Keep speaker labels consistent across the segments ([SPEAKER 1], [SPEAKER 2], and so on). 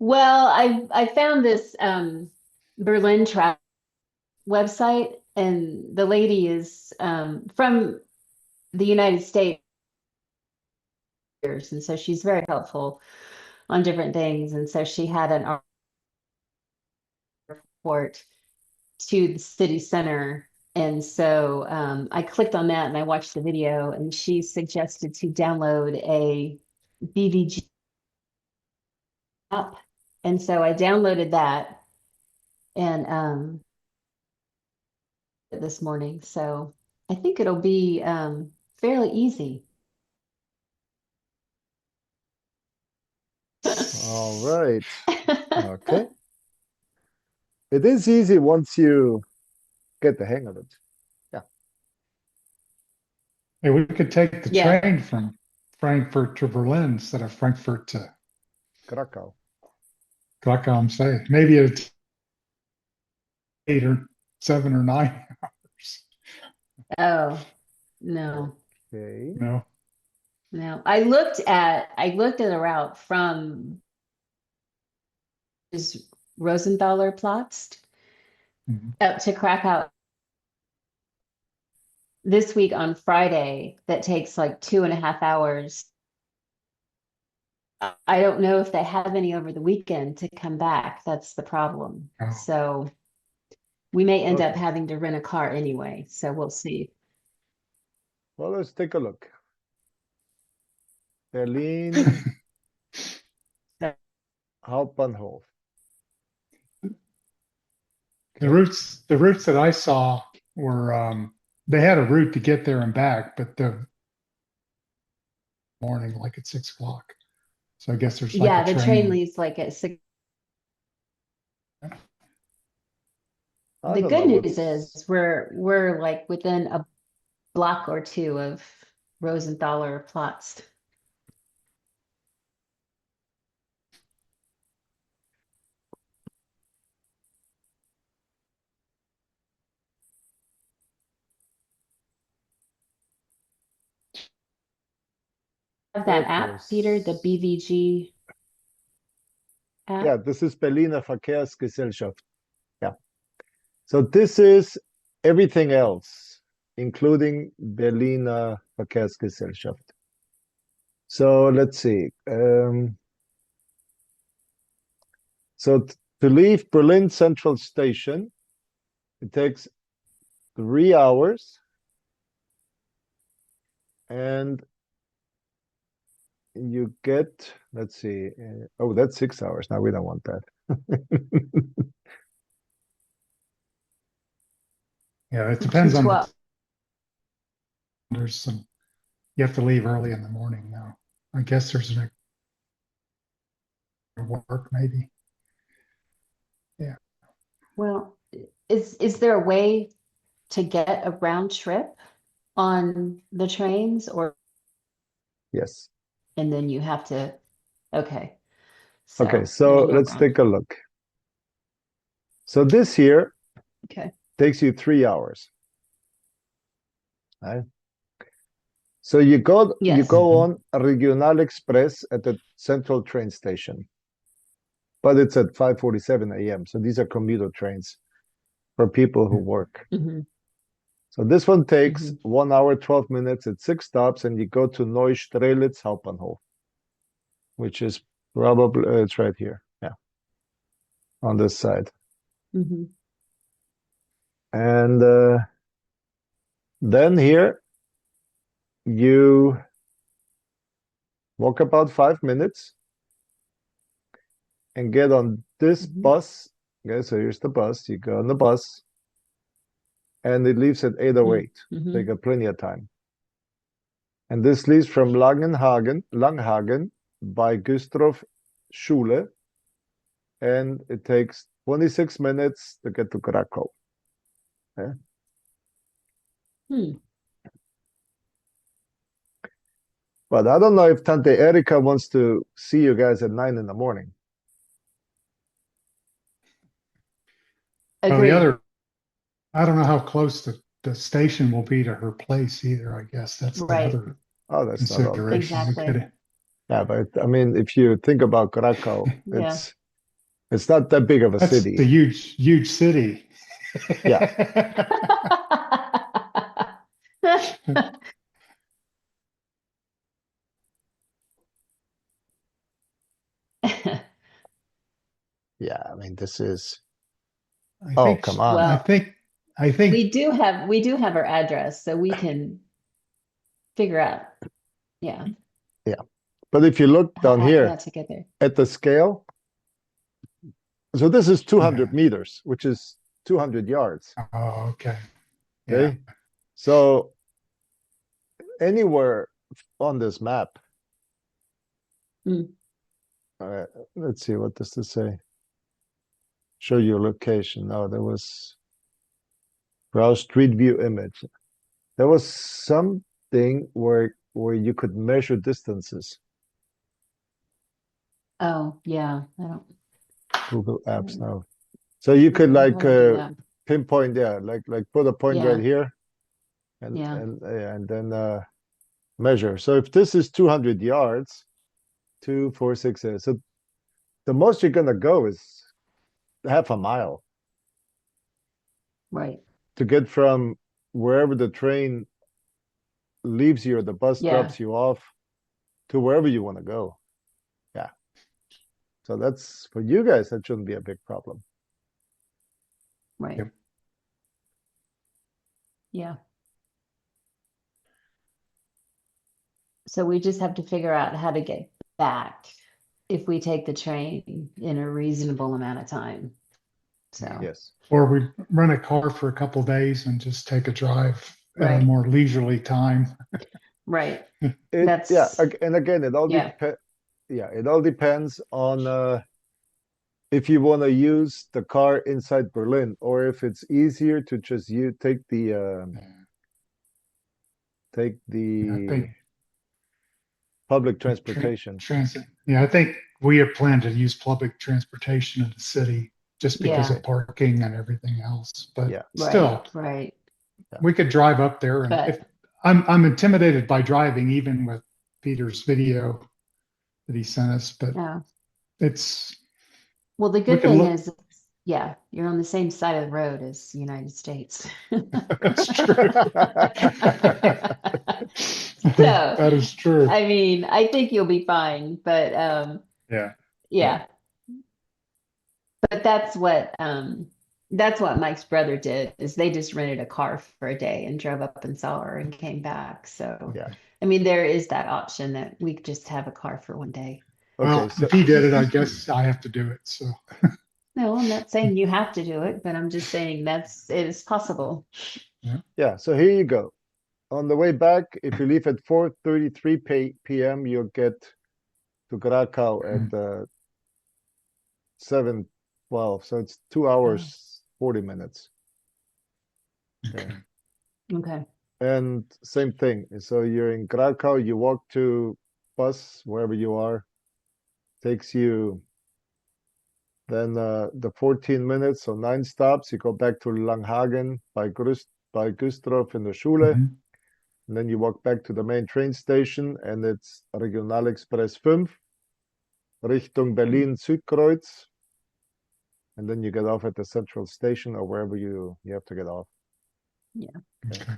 [SPEAKER 1] Well, I found this Berlin travel website, and the lady is from the United States, and so she's very helpful on different things. And so she had an airport to the city center. And so I clicked on that and I watched the video, and she suggested to download a BVG app. And so I downloaded that and this morning. So I think it'll be fairly easy.
[SPEAKER 2] All right. Okay. It is easy once you get the hang of it. Yeah.
[SPEAKER 3] Hey, we could take the
[SPEAKER 1] Yeah.
[SPEAKER 3] train from Frankfurt to Berlin instead of Frankfurt to
[SPEAKER 2] Krakow.
[SPEAKER 3] Krakow, say. Maybe it's 8 or 7 or 9 hours.
[SPEAKER 1] Oh, no.
[SPEAKER 2] Okay.
[SPEAKER 3] No.
[SPEAKER 1] No. I looked at a route from is Rosenthaler Platz
[SPEAKER 3] Mhm.
[SPEAKER 1] up to Krakow this week on Friday that takes like 2.5 hours. I don't know if they have any over the weekend to come back. That's the problem.
[SPEAKER 3] Oh.
[SPEAKER 1] So we may end up
[SPEAKER 2] Okay.
[SPEAKER 1] having to rent a car anyway. So we'll see.
[SPEAKER 2] Well, let's take a look. Berlin Hauptbahnhof.
[SPEAKER 3] The
[SPEAKER 2] Okay.
[SPEAKER 3] routes that I saw were they had a route to get there and back, but the morning like at 6 o'clock. So I guess there's like a
[SPEAKER 1] Yeah, the train
[SPEAKER 3] train.
[SPEAKER 1] leaves like at 6.
[SPEAKER 2] I
[SPEAKER 1] The
[SPEAKER 2] don't
[SPEAKER 1] good
[SPEAKER 2] know
[SPEAKER 1] news
[SPEAKER 2] what's.
[SPEAKER 1] is we're like within a block or two of Rosenthaler Platz. Have that
[SPEAKER 2] Okay.
[SPEAKER 1] app, Peter, the BVG
[SPEAKER 2] Yeah,
[SPEAKER 1] app.
[SPEAKER 2] this is Berliner Verkehrsgesellschaft. Yeah. So this is everything else, including Berliner Verkehrsgesellschaft. So let's see. So to leave Berlin Central Station, it takes 3 hours, and you get, let's see, oh, that's 6 hours. Now we don't want that.
[SPEAKER 3] Yeah, it depends on the
[SPEAKER 1] 212.
[SPEAKER 3] there's some you have to leave early in the morning now. I guess there's an work maybe. Yeah.
[SPEAKER 1] Well, is there a way to get a round trip on the trains, or
[SPEAKER 2] Yes.
[SPEAKER 1] and then you have to, okay.
[SPEAKER 2] Okay,
[SPEAKER 1] So
[SPEAKER 2] so
[SPEAKER 1] there's no
[SPEAKER 2] let's
[SPEAKER 1] round
[SPEAKER 2] take a
[SPEAKER 1] trip.
[SPEAKER 2] look. So this here
[SPEAKER 1] Okay.
[SPEAKER 2] takes you 3 hours. Right? So you go
[SPEAKER 1] Yes.
[SPEAKER 3] Mhm.
[SPEAKER 2] on Regional Express at the central train station, but it's at 5:47 a.m. So these are commuter trains for people who work.
[SPEAKER 1] Hmm.
[SPEAKER 2] So this one takes
[SPEAKER 1] Hmm.
[SPEAKER 2] 1 hour, 12 minutes at 6 stops, and you go to Neustrelitz Hauptbahnhof, which is probably, it's right here. Yeah, on this side.
[SPEAKER 1] Hmm.
[SPEAKER 2] And then here you walk about 5 minutes and get on this
[SPEAKER 1] Hmm.
[SPEAKER 2] bus. Okay, so here's the bus. You go on the bus, and it leaves at
[SPEAKER 1] Hmm.
[SPEAKER 2] 8:08. So you
[SPEAKER 1] Hmm.
[SPEAKER 2] got plenty of time. And this leaves from Langhagen by Güstrow Schule, and it takes 26 minutes to get to Krakow. Okay?
[SPEAKER 1] Hmm.
[SPEAKER 2] But I don't know if Tante Erika wants to see you guys at 9 in the morning.
[SPEAKER 3] Well, the
[SPEAKER 1] Agreed.
[SPEAKER 3] other I don't know how close the station will be to her place either. I guess that's the
[SPEAKER 1] Right.
[SPEAKER 3] other
[SPEAKER 2] Oh, that's not all.
[SPEAKER 3] consideration. We
[SPEAKER 1] Exactly.
[SPEAKER 3] could
[SPEAKER 2] Yeah, but I mean, if you think about Krakow,
[SPEAKER 1] Yeah.
[SPEAKER 2] it's It's not that big of a
[SPEAKER 3] That's
[SPEAKER 2] city.
[SPEAKER 3] the huge city.
[SPEAKER 2] Yeah. Yeah, I mean, this is,
[SPEAKER 3] I
[SPEAKER 2] oh,
[SPEAKER 3] think,
[SPEAKER 2] come on.
[SPEAKER 3] I
[SPEAKER 1] Well,
[SPEAKER 3] think, I think,
[SPEAKER 1] we do have her address, so we can figure out, yeah,
[SPEAKER 2] Yeah. But if you look down
[SPEAKER 1] how
[SPEAKER 2] here
[SPEAKER 1] to get there.
[SPEAKER 2] at the scale, so this is 200
[SPEAKER 3] yeah.
[SPEAKER 2] meters, which is 200 yards.
[SPEAKER 3] Oh, okay. Yeah.
[SPEAKER 2] Okay. So anywhere on this map,
[SPEAKER 1] Mm.
[SPEAKER 2] let's see, what does this say? Show your location. No, there was browse street view image. There was something where you could measure distances.
[SPEAKER 1] Oh, yeah,
[SPEAKER 2] Google
[SPEAKER 1] I
[SPEAKER 2] Apps
[SPEAKER 1] don't know
[SPEAKER 2] now. So you could like
[SPEAKER 1] how to do that.
[SPEAKER 2] pinpoint, yeah, like put a point right
[SPEAKER 1] Yeah,
[SPEAKER 2] here and
[SPEAKER 1] yeah,
[SPEAKER 2] and then measure. So if this is 200 yards, 2, 4, 6, 8. So the most you're gonna go is half a mile
[SPEAKER 1] right.
[SPEAKER 2] to get from wherever the train leaves you or the bus
[SPEAKER 1] Yeah,
[SPEAKER 2] drops you off to wherever you want to go. Yeah. So that's for you guys, that shouldn't be a big problem.
[SPEAKER 1] right.
[SPEAKER 3] Yep.
[SPEAKER 1] Yeah. So we just have to figure out how to get back if we take the train in a reasonable amount of time. So,
[SPEAKER 2] Yes.
[SPEAKER 3] Or we rent a car for a couple days and just take a drive at a
[SPEAKER 1] right,
[SPEAKER 3] more leisurely time.
[SPEAKER 1] right.
[SPEAKER 2] Yeah,
[SPEAKER 1] That's,
[SPEAKER 2] and again, it all
[SPEAKER 1] yeah,
[SPEAKER 2] depends. Yeah, it all depends on if you want to use the car inside Berlin or if it's easier to just you take
[SPEAKER 3] Yeah, I
[SPEAKER 2] the
[SPEAKER 3] think
[SPEAKER 2] public
[SPEAKER 3] the
[SPEAKER 2] transportation.
[SPEAKER 3] transit. Yeah, I think we have planned to use public transportation in the city just because
[SPEAKER 1] yeah,
[SPEAKER 3] of parking and everything else. But
[SPEAKER 2] Yeah,
[SPEAKER 1] right,
[SPEAKER 3] still,
[SPEAKER 1] right.
[SPEAKER 2] yeah.
[SPEAKER 3] we could drive up there, and if
[SPEAKER 1] But
[SPEAKER 3] I'm intimidated by driving, even with Peter's video that he sent us, but
[SPEAKER 1] yeah.
[SPEAKER 3] it's
[SPEAKER 1] Well, the
[SPEAKER 3] we
[SPEAKER 1] good
[SPEAKER 3] can
[SPEAKER 1] thing
[SPEAKER 3] look.
[SPEAKER 1] is, yeah, you're on the same side of the road as the United States.
[SPEAKER 3] That's true.
[SPEAKER 1] So,
[SPEAKER 3] That is true.
[SPEAKER 1] I mean, I think you'll be fine, but
[SPEAKER 3] Yeah. Yeah.
[SPEAKER 1] yeah. But that's what Mike's brother did is they just rented a car for a day and drove up and saw her and came back. So,
[SPEAKER 2] Yeah.
[SPEAKER 1] I mean, there is that option that we could just have a car for one day.
[SPEAKER 2] Okay,
[SPEAKER 3] Well,
[SPEAKER 2] so
[SPEAKER 3] if he did it, I guess I have to do it. So
[SPEAKER 1] No, I'm not saying you have to do it, but I'm just saying it is possible.
[SPEAKER 3] yeah.
[SPEAKER 2] yeah, so here you go. On the way back, if you leave at 4:33 p.m., you'll get to Krakow at
[SPEAKER 3] Mm,
[SPEAKER 2] 7:12. So it's two
[SPEAKER 1] Oh,
[SPEAKER 2] hours, 40 minutes. Okay.
[SPEAKER 3] okay.
[SPEAKER 1] okay.
[SPEAKER 2] And same thing. So you're in Krakow, you walk to bus wherever you are, takes you then the 14 minutes, so 9 stops. You go back to Langhagen by Güstrow in the Schule.
[SPEAKER 3] Mhm.
[SPEAKER 2] And then you walk back to the main train station and it's Regionalexpress 5 Richtung Berlin Südkreuz. And then you get off at the central station or wherever you have to get off.
[SPEAKER 1] Yeah.
[SPEAKER 2] Okay.
[SPEAKER 3] Okay.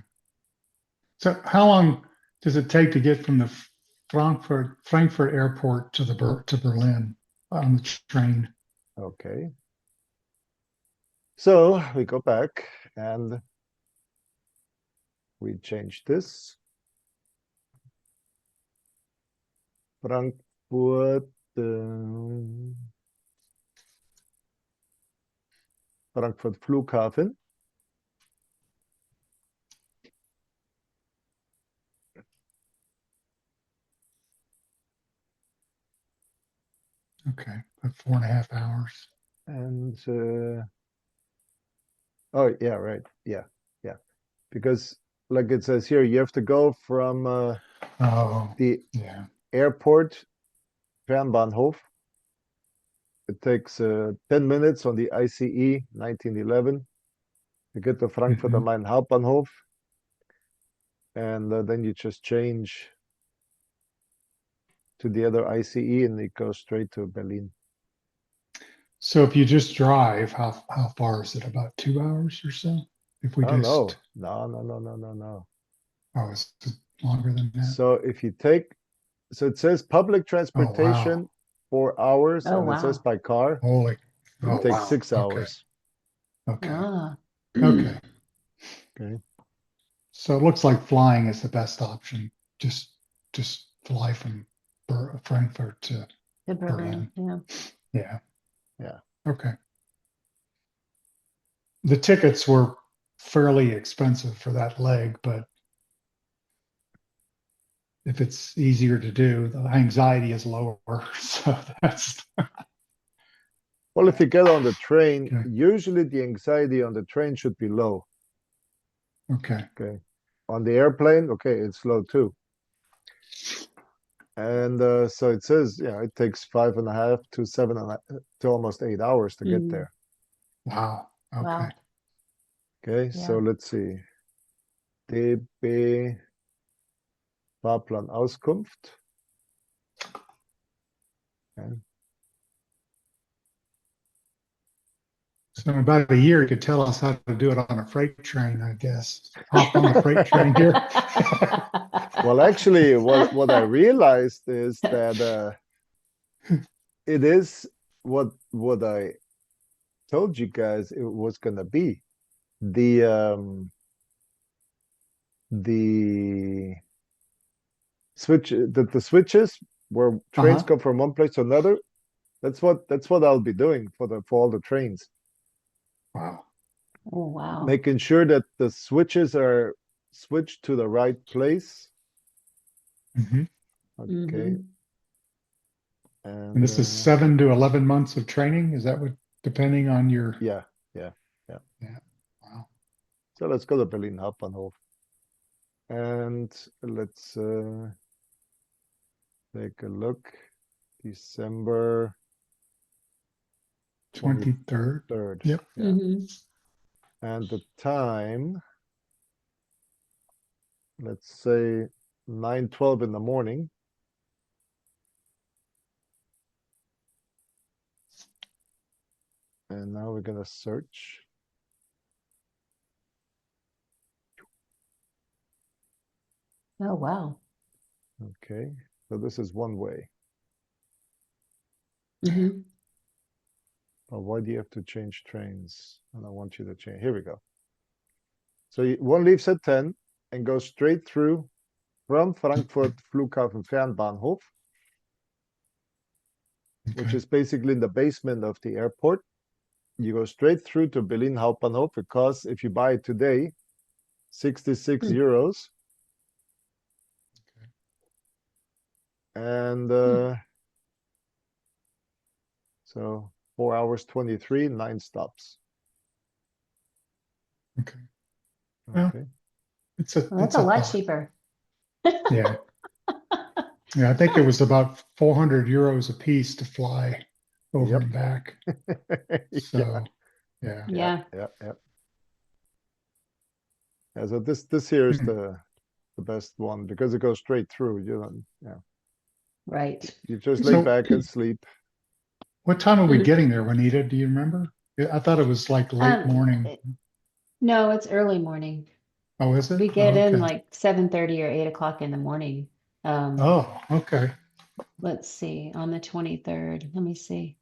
[SPEAKER 3] So how long does it take to get from the Frankfurt airport to to Berlin on the train?
[SPEAKER 2] Okay. So we go back and we change this. Frankfurt, Frankfurt Flughafen.
[SPEAKER 3] Okay, about 4.5 hours.
[SPEAKER 2] And oh yeah, right. Yeah, yeah. Because like it says here, you have to go from
[SPEAKER 3] Oh,
[SPEAKER 2] the
[SPEAKER 3] yeah.
[SPEAKER 2] airport, Fernbahnhof. It takes 10 minutes on the ICE 1911 to get to Frankfurt am
[SPEAKER 3] Mhm.
[SPEAKER 2] Main Hauptbahnhof. And then you just change to the other ICE and it goes straight to Berlin.
[SPEAKER 3] So if you just drive, how far is it? About 2 hours or so? If we
[SPEAKER 2] Oh, no,
[SPEAKER 3] just,
[SPEAKER 2] no.
[SPEAKER 3] oh, it's longer than that.
[SPEAKER 2] So if you take, so it says public
[SPEAKER 3] Oh, wow.
[SPEAKER 2] transportation 4 hours,
[SPEAKER 1] Oh,
[SPEAKER 2] and it says
[SPEAKER 1] wow.
[SPEAKER 2] by car,
[SPEAKER 3] Holy,
[SPEAKER 2] it
[SPEAKER 3] oh,
[SPEAKER 2] takes
[SPEAKER 3] wow.
[SPEAKER 2] six
[SPEAKER 3] Okay.
[SPEAKER 2] hours.
[SPEAKER 3] Okay.
[SPEAKER 1] Ah.
[SPEAKER 3] Okay.
[SPEAKER 2] Okay.
[SPEAKER 3] So it looks like flying is the best option. Just fly from Frankfurt to
[SPEAKER 1] To Berlin.
[SPEAKER 3] Berlin.
[SPEAKER 1] Yeah.
[SPEAKER 3] Yeah.
[SPEAKER 2] Yeah.
[SPEAKER 3] Okay. The tickets were fairly expensive for that leg, but if it's easier to do, the anxiety is lower. So that's
[SPEAKER 2] Well, if
[SPEAKER 3] yeah.
[SPEAKER 2] you get on the train,
[SPEAKER 3] Okay.
[SPEAKER 2] usually the anxiety on the train should be low.
[SPEAKER 3] Okay.
[SPEAKER 2] Okay. On the airplane, okay, it's low too. And so it says, it takes 5.5 to 7.5 to almost 8 hours to get
[SPEAKER 1] Mhm.
[SPEAKER 2] there.
[SPEAKER 3] Wow. Okay.
[SPEAKER 1] Wow.
[SPEAKER 2] Okay, so
[SPEAKER 1] Yeah.
[SPEAKER 2] let's see. DB Fahrplan Auskunft. Okay.
[SPEAKER 3] So in about a year, you could tell us how to do it on a freight train, I guess. Hop on the freight train here.
[SPEAKER 2] Well, actually, what I realized is that it is what I told you guys it was gonna be. The the switches where trains
[SPEAKER 3] Uh-huh.
[SPEAKER 2] go from one place to another. That's what I'll be doing for all the trains,
[SPEAKER 3] Wow.
[SPEAKER 1] Oh, wow.
[SPEAKER 2] making sure that the switches are switched to the right place.
[SPEAKER 3] Hmm.
[SPEAKER 2] Okay,
[SPEAKER 1] Hmm.
[SPEAKER 3] And
[SPEAKER 2] and
[SPEAKER 3] this is 7 to 11 months of training. Is that what, depending on your,
[SPEAKER 2] yeah, yeah, yeah.
[SPEAKER 3] yeah. Wow.
[SPEAKER 2] So let's go to Berlin Hauptbahnhof, and let's take a look. December
[SPEAKER 3] 23rd.
[SPEAKER 2] 23rd.
[SPEAKER 3] Yep.
[SPEAKER 2] Yeah,
[SPEAKER 1] Hmm.
[SPEAKER 2] and the time, let's say 9:12 in the morning. And now we're gonna search.
[SPEAKER 1] Oh, wow.
[SPEAKER 2] Okay, so this is one way.
[SPEAKER 1] Hmm.
[SPEAKER 2] But why do you have to change trains? And I want you to change. Here we go. So one leaves at 10 and goes straight through from Frankfurt Flughafen Fernbahnhof, which
[SPEAKER 3] Okay.
[SPEAKER 2] is basically in the basement of the airport. You go straight through to Berlin Hauptbahnhof because if you buy it today, 66
[SPEAKER 1] Hmm.
[SPEAKER 2] euros. And
[SPEAKER 1] Hmm.
[SPEAKER 2] so 4 hours 23, 9 stops.
[SPEAKER 3] Okay. Well,
[SPEAKER 2] Okay.
[SPEAKER 1] Well, that's
[SPEAKER 3] it's
[SPEAKER 1] a
[SPEAKER 3] a
[SPEAKER 1] lot
[SPEAKER 3] thought.
[SPEAKER 1] cheaper.
[SPEAKER 3] Yeah. Yeah. I think it was about 400 euros a piece to fly over
[SPEAKER 2] Yep.
[SPEAKER 3] and back.
[SPEAKER 2] Yeah,
[SPEAKER 3] So, yeah.
[SPEAKER 2] yeah,
[SPEAKER 1] Yeah.
[SPEAKER 2] yeah, yeah. Yeah, so this here is
[SPEAKER 3] Hmm.
[SPEAKER 2] the best one because it goes straight through. You don't, yeah.
[SPEAKER 1] Right.
[SPEAKER 2] You just lay
[SPEAKER 3] So
[SPEAKER 2] back and sleep.
[SPEAKER 3] what time are we
[SPEAKER 1] Mm.
[SPEAKER 3] getting there, Juanita? Do you remember? I thought it was like late morning.
[SPEAKER 1] No, it's early morning.
[SPEAKER 3] Oh, is it?
[SPEAKER 1] We get
[SPEAKER 3] Oh,
[SPEAKER 1] in
[SPEAKER 3] okay.
[SPEAKER 1] like 7:30 or 8 o'clock in the morning.
[SPEAKER 3] Oh, okay.
[SPEAKER 1] Let's see, on the 23rd. Let me see.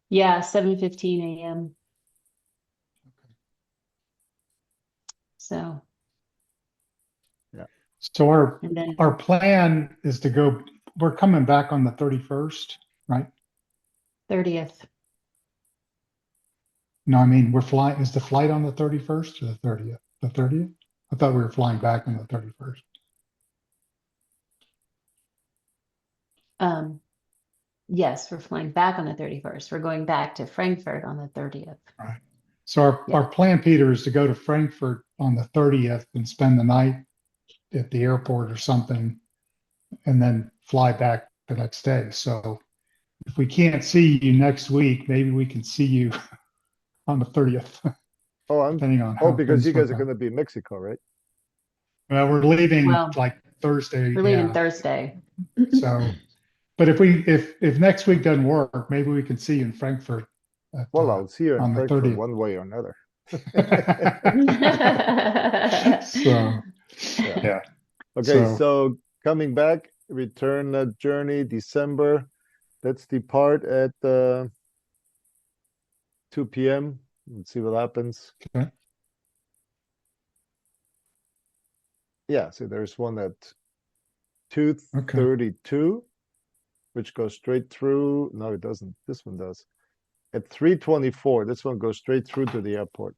[SPEAKER 1] Yeah, 7:15 a.m. So,
[SPEAKER 2] Yeah.
[SPEAKER 3] So
[SPEAKER 1] and then
[SPEAKER 3] our plan is to go, we're coming back on the 31st, right?
[SPEAKER 1] 30th.
[SPEAKER 3] No, I mean, we're flying, is the flight on the 31st or the 30th? The 30th? I thought we were flying back on the 31st.
[SPEAKER 1] Um, yes, we're flying back on the 31st. We're going back to Frankfurt on the 30th.
[SPEAKER 3] Right. So
[SPEAKER 1] Yeah.
[SPEAKER 3] our plan, Peter, is to go to Frankfurt on the 30th and spend the night at the airport or something, and then fly back the next day. So if we can't see you next week, maybe we can see you on the 30th,
[SPEAKER 2] Oh,
[SPEAKER 3] depending on
[SPEAKER 2] oh,
[SPEAKER 3] how
[SPEAKER 2] because you
[SPEAKER 3] things
[SPEAKER 2] guys
[SPEAKER 3] work
[SPEAKER 2] are
[SPEAKER 3] out.
[SPEAKER 2] gonna be in Mexico, right?
[SPEAKER 3] Well, we're leaving
[SPEAKER 1] Well,
[SPEAKER 3] like Thursday.
[SPEAKER 1] we're leaving
[SPEAKER 3] Yeah.
[SPEAKER 1] Thursday.
[SPEAKER 3] So But if next week doesn't work, maybe we can see you in Frankfurt at,
[SPEAKER 2] Well, I'll see you in
[SPEAKER 3] on the
[SPEAKER 2] Frankfurt
[SPEAKER 3] 30th.
[SPEAKER 2] one way or another.
[SPEAKER 3] So,
[SPEAKER 2] Yeah.
[SPEAKER 3] yeah.
[SPEAKER 2] Okay,
[SPEAKER 3] So,
[SPEAKER 2] so coming back, return journey, December. Let's depart at 2 p.m. Let's see what happens.
[SPEAKER 3] okay.
[SPEAKER 2] Yeah, so there's one at
[SPEAKER 3] Okay.
[SPEAKER 2] 2:32, which goes straight through. No, it doesn't. This one does. At 3:24, this one goes straight through to the airport.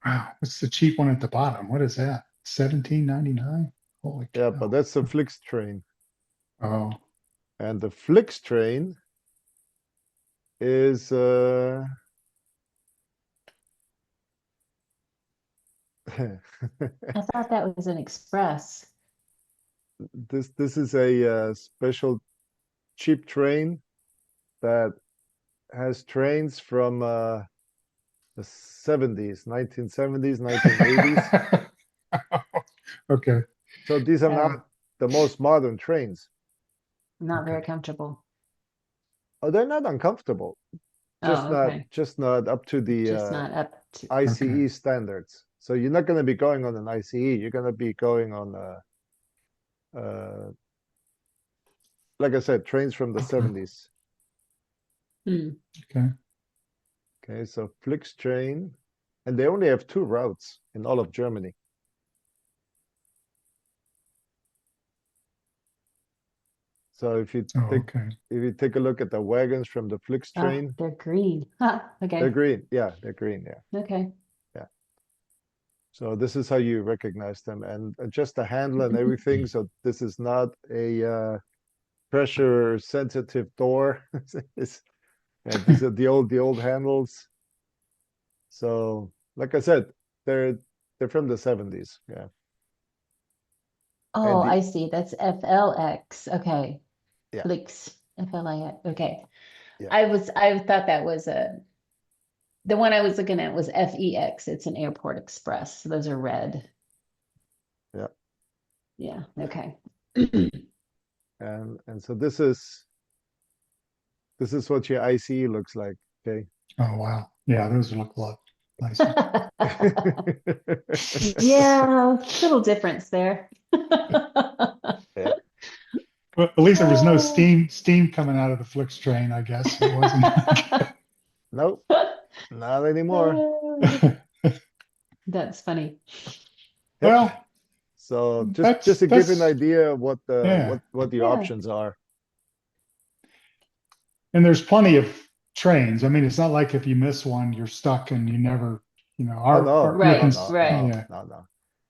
[SPEAKER 3] Wow. What's the cheap one at the bottom? What is that? 17.99? Holy
[SPEAKER 2] Yeah,
[SPEAKER 3] cow.
[SPEAKER 2] but that's the Flix train.
[SPEAKER 3] Oh,
[SPEAKER 2] And the Flix train is
[SPEAKER 1] I thought that was an express.
[SPEAKER 2] this is a special cheap train that has trains from the 70s, 1970s, 1980s.
[SPEAKER 3] okay.
[SPEAKER 2] So these are
[SPEAKER 1] Oh,
[SPEAKER 2] not the most modern trains.
[SPEAKER 1] not very
[SPEAKER 3] Okay.
[SPEAKER 1] comfortable.
[SPEAKER 2] Oh, they're not uncomfortable.
[SPEAKER 1] Oh, okay.
[SPEAKER 2] Just not up to the
[SPEAKER 1] Just not up to.
[SPEAKER 2] ICE
[SPEAKER 3] Okay.
[SPEAKER 2] standards. So you're not going to be going on an ICE. You're going to be going on like I said, trains from the
[SPEAKER 3] Okay.
[SPEAKER 2] 70s.
[SPEAKER 1] Hmm.
[SPEAKER 3] Okay.
[SPEAKER 2] Okay, so Flix train, and they only have 2 routes in all of Germany. So
[SPEAKER 3] Oh, okay.
[SPEAKER 2] if you take a look at the wagons from the Flix
[SPEAKER 1] Oh,
[SPEAKER 2] train,
[SPEAKER 1] they're green. Huh,
[SPEAKER 2] they're
[SPEAKER 1] okay.
[SPEAKER 2] green. Yeah, they're green. Yeah.
[SPEAKER 1] Okay.
[SPEAKER 2] So this is how you recognize them and adjust the handle and everything. So this is not a pressure sensitive door. These are the old handles. So like I said, they're from the 70s. Yeah.
[SPEAKER 1] Oh,
[SPEAKER 2] And
[SPEAKER 1] I see. That's FLX. Okay.
[SPEAKER 2] yeah,
[SPEAKER 1] Flix. FLIX. Okay.
[SPEAKER 2] yeah.
[SPEAKER 1] I thought that was the one I was looking at was FEX. It's an airport express. So those are red.
[SPEAKER 2] Yeah.
[SPEAKER 1] Yeah. Okay.
[SPEAKER 2] And so this is what your ICE looks like. Okay.
[SPEAKER 3] Oh, wow. Yeah, those look a lot nicer.
[SPEAKER 1] Yeah, little difference there.
[SPEAKER 2] Yeah.
[SPEAKER 3] But at least there was no
[SPEAKER 1] Oh.
[SPEAKER 3] steam coming out of the Flix train, I guess. It wasn't.
[SPEAKER 2] Nope, not anymore.
[SPEAKER 1] That's funny.
[SPEAKER 2] Yep.
[SPEAKER 3] Well,
[SPEAKER 2] So just
[SPEAKER 3] that's
[SPEAKER 2] to give you an
[SPEAKER 3] that's
[SPEAKER 2] idea of what the
[SPEAKER 3] yeah.
[SPEAKER 2] what the
[SPEAKER 1] Yeah.
[SPEAKER 2] options are.
[SPEAKER 3] And there's plenty of trains. I mean, it's not like if you miss one, you're stuck and you never,
[SPEAKER 2] Oh
[SPEAKER 3] our
[SPEAKER 2] no,
[SPEAKER 3] your
[SPEAKER 2] no,
[SPEAKER 1] Right,
[SPEAKER 2] no, no,
[SPEAKER 1] right.
[SPEAKER 3] yeah.
[SPEAKER 2] no, no.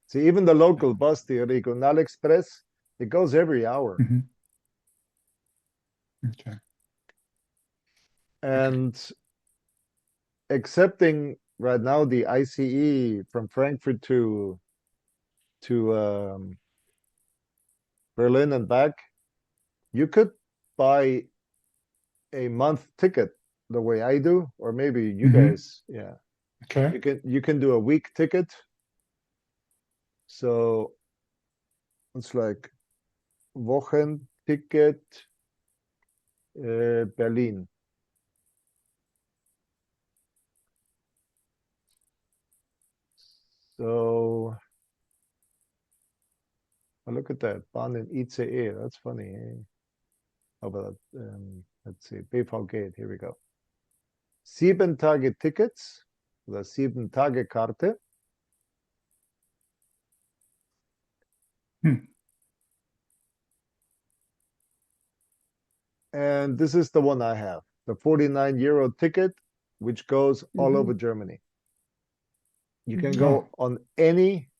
[SPEAKER 2] See, even the local bus, the Regional Express, it goes every hour.
[SPEAKER 3] Mhm. Okay. Okay.
[SPEAKER 2] And accepting right now the ICE from Frankfurt to Berlin and back, you could buy a month ticket the way I do, or maybe you
[SPEAKER 3] Mhm.
[SPEAKER 2] guys, yeah.
[SPEAKER 3] Okay.
[SPEAKER 2] You can do a week ticket. So it's like Wochenticket Berlin. So look at that. Bahn in ICE. That's funny. Eh? How about let's see. BVG. Here we go. 7 Tage Tickets oder 7 Tage Karte.
[SPEAKER 3] Hmm.
[SPEAKER 2] And this is the one I have. The 49 € ticket, which goes all over
[SPEAKER 1] Mhm.
[SPEAKER 2] Germany. You can
[SPEAKER 1] Mhm.
[SPEAKER 2] go
[SPEAKER 3] Oh,
[SPEAKER 2] on any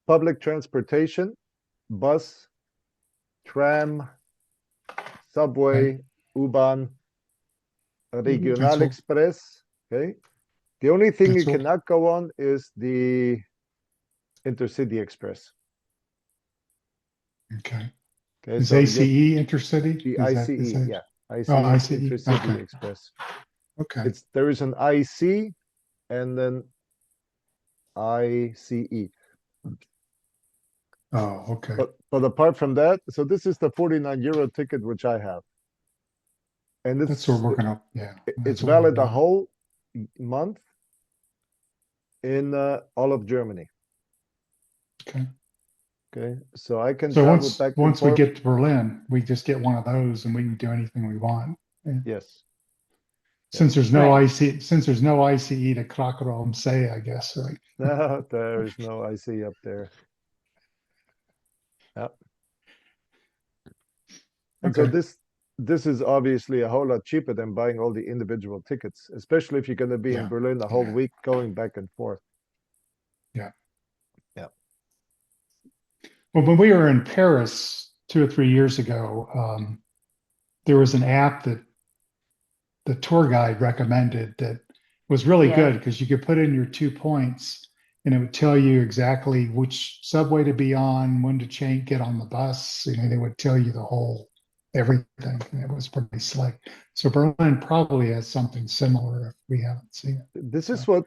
[SPEAKER 2] public transportation, bus, tram,
[SPEAKER 3] okay.
[SPEAKER 2] subway, U-Bahn,
[SPEAKER 1] Mhm.
[SPEAKER 2] Regional
[SPEAKER 3] Cancel.
[SPEAKER 2] Express. Okay. The only thing you
[SPEAKER 3] Canceled.
[SPEAKER 2] cannot go on is the Intercity Express.
[SPEAKER 3] Okay.
[SPEAKER 2] Okay,
[SPEAKER 3] Is
[SPEAKER 2] so you have
[SPEAKER 3] ACE intercity?
[SPEAKER 2] the
[SPEAKER 3] Is
[SPEAKER 2] ICE,
[SPEAKER 3] that?
[SPEAKER 2] yeah,
[SPEAKER 3] Oh,
[SPEAKER 2] ICE
[SPEAKER 3] ICE.
[SPEAKER 2] Intercity
[SPEAKER 3] Okay.
[SPEAKER 2] Express.
[SPEAKER 3] Okay.
[SPEAKER 2] There is an IC and then ICE.
[SPEAKER 3] Oh, okay.
[SPEAKER 2] But apart from that, so this is the 49 euro ticket which I have, and
[SPEAKER 3] That's what we're gonna, yeah,
[SPEAKER 2] it's
[SPEAKER 3] that's what we're
[SPEAKER 2] valid a
[SPEAKER 3] doing.
[SPEAKER 2] whole month in all of Germany.
[SPEAKER 3] Okay.
[SPEAKER 2] Okay, so I can
[SPEAKER 3] So
[SPEAKER 2] travel back and
[SPEAKER 3] once we
[SPEAKER 2] forth.
[SPEAKER 3] get to Berlin, we just get one of those and we can do anything we want. And
[SPEAKER 2] Yes,
[SPEAKER 3] since
[SPEAKER 2] yes.
[SPEAKER 3] there's no
[SPEAKER 1] Right.
[SPEAKER 3] ICE to Krakow and say, I guess, right?
[SPEAKER 2] No, there is no IC up there. Yeah. And so
[SPEAKER 3] Okay.
[SPEAKER 2] this is obviously a whole lot cheaper than buying all the individual tickets, especially if you're going to be in
[SPEAKER 3] Yeah.
[SPEAKER 2] Berlin a whole
[SPEAKER 3] Yeah.
[SPEAKER 2] week going back and forth.
[SPEAKER 3] Yeah.
[SPEAKER 2] Yeah.
[SPEAKER 3] Well, when we were in Paris 2 or 3 years ago, there was an app that the tour guide recommended that was really
[SPEAKER 1] Yeah.
[SPEAKER 3] good because you could put in your 2 points and it would tell you exactly which subway to be on, when to change, get on the bus. You know, they would tell you the whole everything. And it was pretty slick. So Berlin probably has something similar if we haven't seen it.
[SPEAKER 2] This is
[SPEAKER 3] So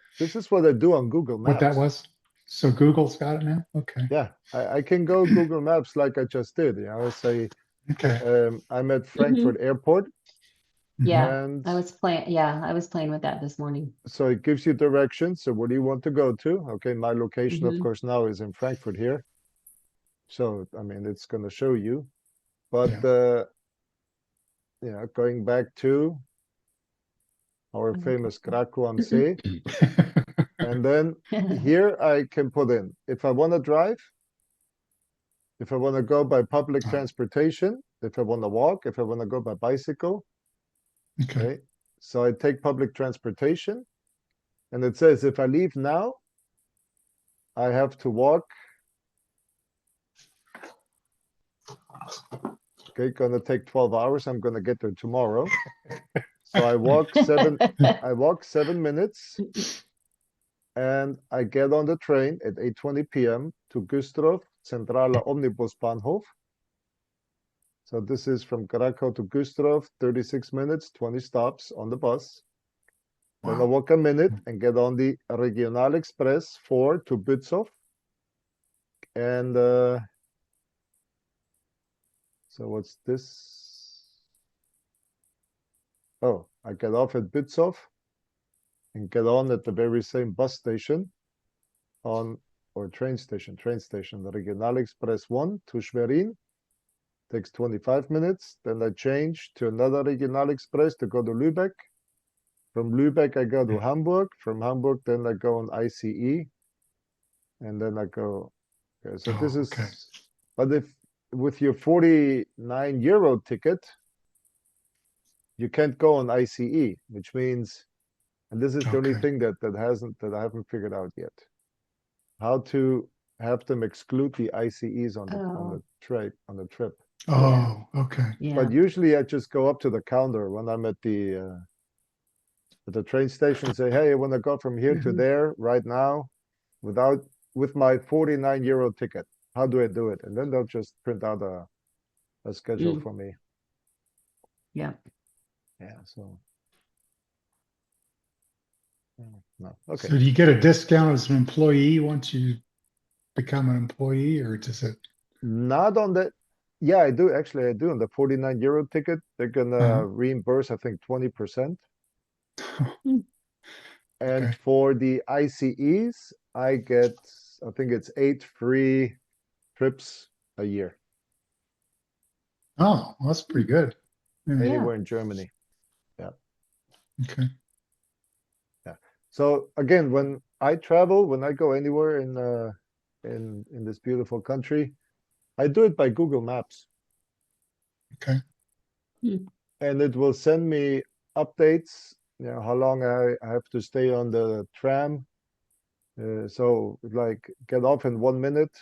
[SPEAKER 2] what I do on Google
[SPEAKER 3] what that
[SPEAKER 2] Maps.
[SPEAKER 3] was? So Google's got it now? Okay.
[SPEAKER 2] Yeah, I can go Google Maps like I just did. You know, say
[SPEAKER 3] Okay.
[SPEAKER 2] I'm at
[SPEAKER 1] Hmm.
[SPEAKER 2] Frankfurt Airport,
[SPEAKER 3] Mhm.
[SPEAKER 1] Yeah.
[SPEAKER 2] and
[SPEAKER 1] I was playing with that this morning.
[SPEAKER 2] so it gives you directions. So where do you want to go to? Okay, my location, of
[SPEAKER 1] Hmm.
[SPEAKER 2] course, now is in Frankfurt here. So I mean, it's going to show you. But
[SPEAKER 3] Yeah.
[SPEAKER 2] going back to our famous Krakow am See, and then here I can put in if I want to drive, if I want to go by public
[SPEAKER 3] Oh,
[SPEAKER 2] transportation, if I want to walk, if I want to go by bicycle.
[SPEAKER 3] okay.
[SPEAKER 2] Okay, so I take public transportation, and it says if I leave now, I have to walk. Okay, gonna take 12 hours. I'm gonna get there tomorrow. So I walk 7 minutes, and I get on the train at 8:20 p.m. to Güstrow, Zentraler Omnibusbahnhof. So this is from Krakow to Güstrow, 36 minutes, 20 stops on the bus. Then I
[SPEAKER 3] Wow.
[SPEAKER 2] walk a minute and get on the Regional Express 4 to Bützow. And so what's this? Oh, I get off at Bützow and get on at the very same bus station or train station, the Regional Express 1 to Schwerin. Takes 25 minutes. Then I change to another Regional Express to go to Lübeck. From Lübeck, I go to Hamburg. From Hamburg, then I go on ICE. And then I go. Okay, so this
[SPEAKER 3] Oh, okay.
[SPEAKER 2] is, but if with your 49 euro ticket, you can't go on ICE, which means, and this is the only
[SPEAKER 3] Okay.
[SPEAKER 2] thing that I haven't figured out yet, how to have them exclude the ICEs on
[SPEAKER 1] Oh,
[SPEAKER 2] the trip.
[SPEAKER 1] yeah.
[SPEAKER 3] Oh, okay.
[SPEAKER 1] Yeah.
[SPEAKER 2] But usually I just go up to the counter when I'm at the train station and say, hey, I want to go from here to
[SPEAKER 1] Hmm.
[SPEAKER 2] there right now without with my 49 euro ticket. How do I do it? And then they'll just print out a schedule
[SPEAKER 1] Mm.
[SPEAKER 2] for me.
[SPEAKER 1] Yeah.
[SPEAKER 2] Yeah, so no. Okay.
[SPEAKER 3] So do you get a discount as an employee once you become an employee, or does it?
[SPEAKER 2] Not on that. Yeah, I do. Actually, I do. On the 49 euro ticket, they're gonna
[SPEAKER 3] Uh,
[SPEAKER 2] reimburse, I think, 20%.
[SPEAKER 1] Mm.
[SPEAKER 2] And
[SPEAKER 3] okay.
[SPEAKER 2] for the ICEs, I get, I think it's 8 free trips a year
[SPEAKER 3] Oh, well, that's pretty good. Yeah.
[SPEAKER 1] Yeah.
[SPEAKER 2] anywhere in Germany. Yeah.
[SPEAKER 3] Okay.
[SPEAKER 2] Yeah. So again, when I travel, when I go anywhere in this beautiful country, I do it by Google Maps,
[SPEAKER 3] Okay.
[SPEAKER 1] Mm.
[SPEAKER 2] and it will send me updates, how long I have to stay on the tram. So like get off in 1 minute,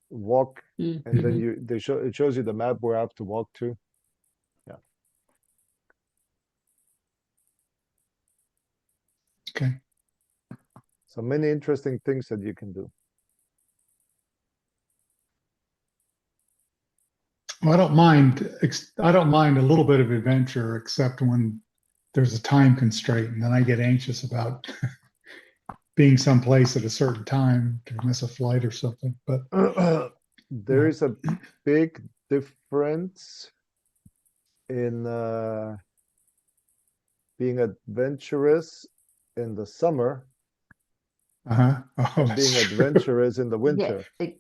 [SPEAKER 2] walk,
[SPEAKER 1] Mm.
[SPEAKER 2] and then it shows you the map where I have to walk to. Yeah.
[SPEAKER 3] Okay.
[SPEAKER 2] So many interesting things that you can do.
[SPEAKER 3] Well, I don't mind a little bit of adventure, except when there's a time constraint, and then I get anxious about being someplace at a certain time to miss a flight or something, but
[SPEAKER 2] There is a big difference in being adventurous in the summer
[SPEAKER 3] uh-huh. Oh,
[SPEAKER 2] and being
[SPEAKER 3] that's true.
[SPEAKER 2] adventurous in the
[SPEAKER 1] Yeah,
[SPEAKER 2] winter.
[SPEAKER 1] that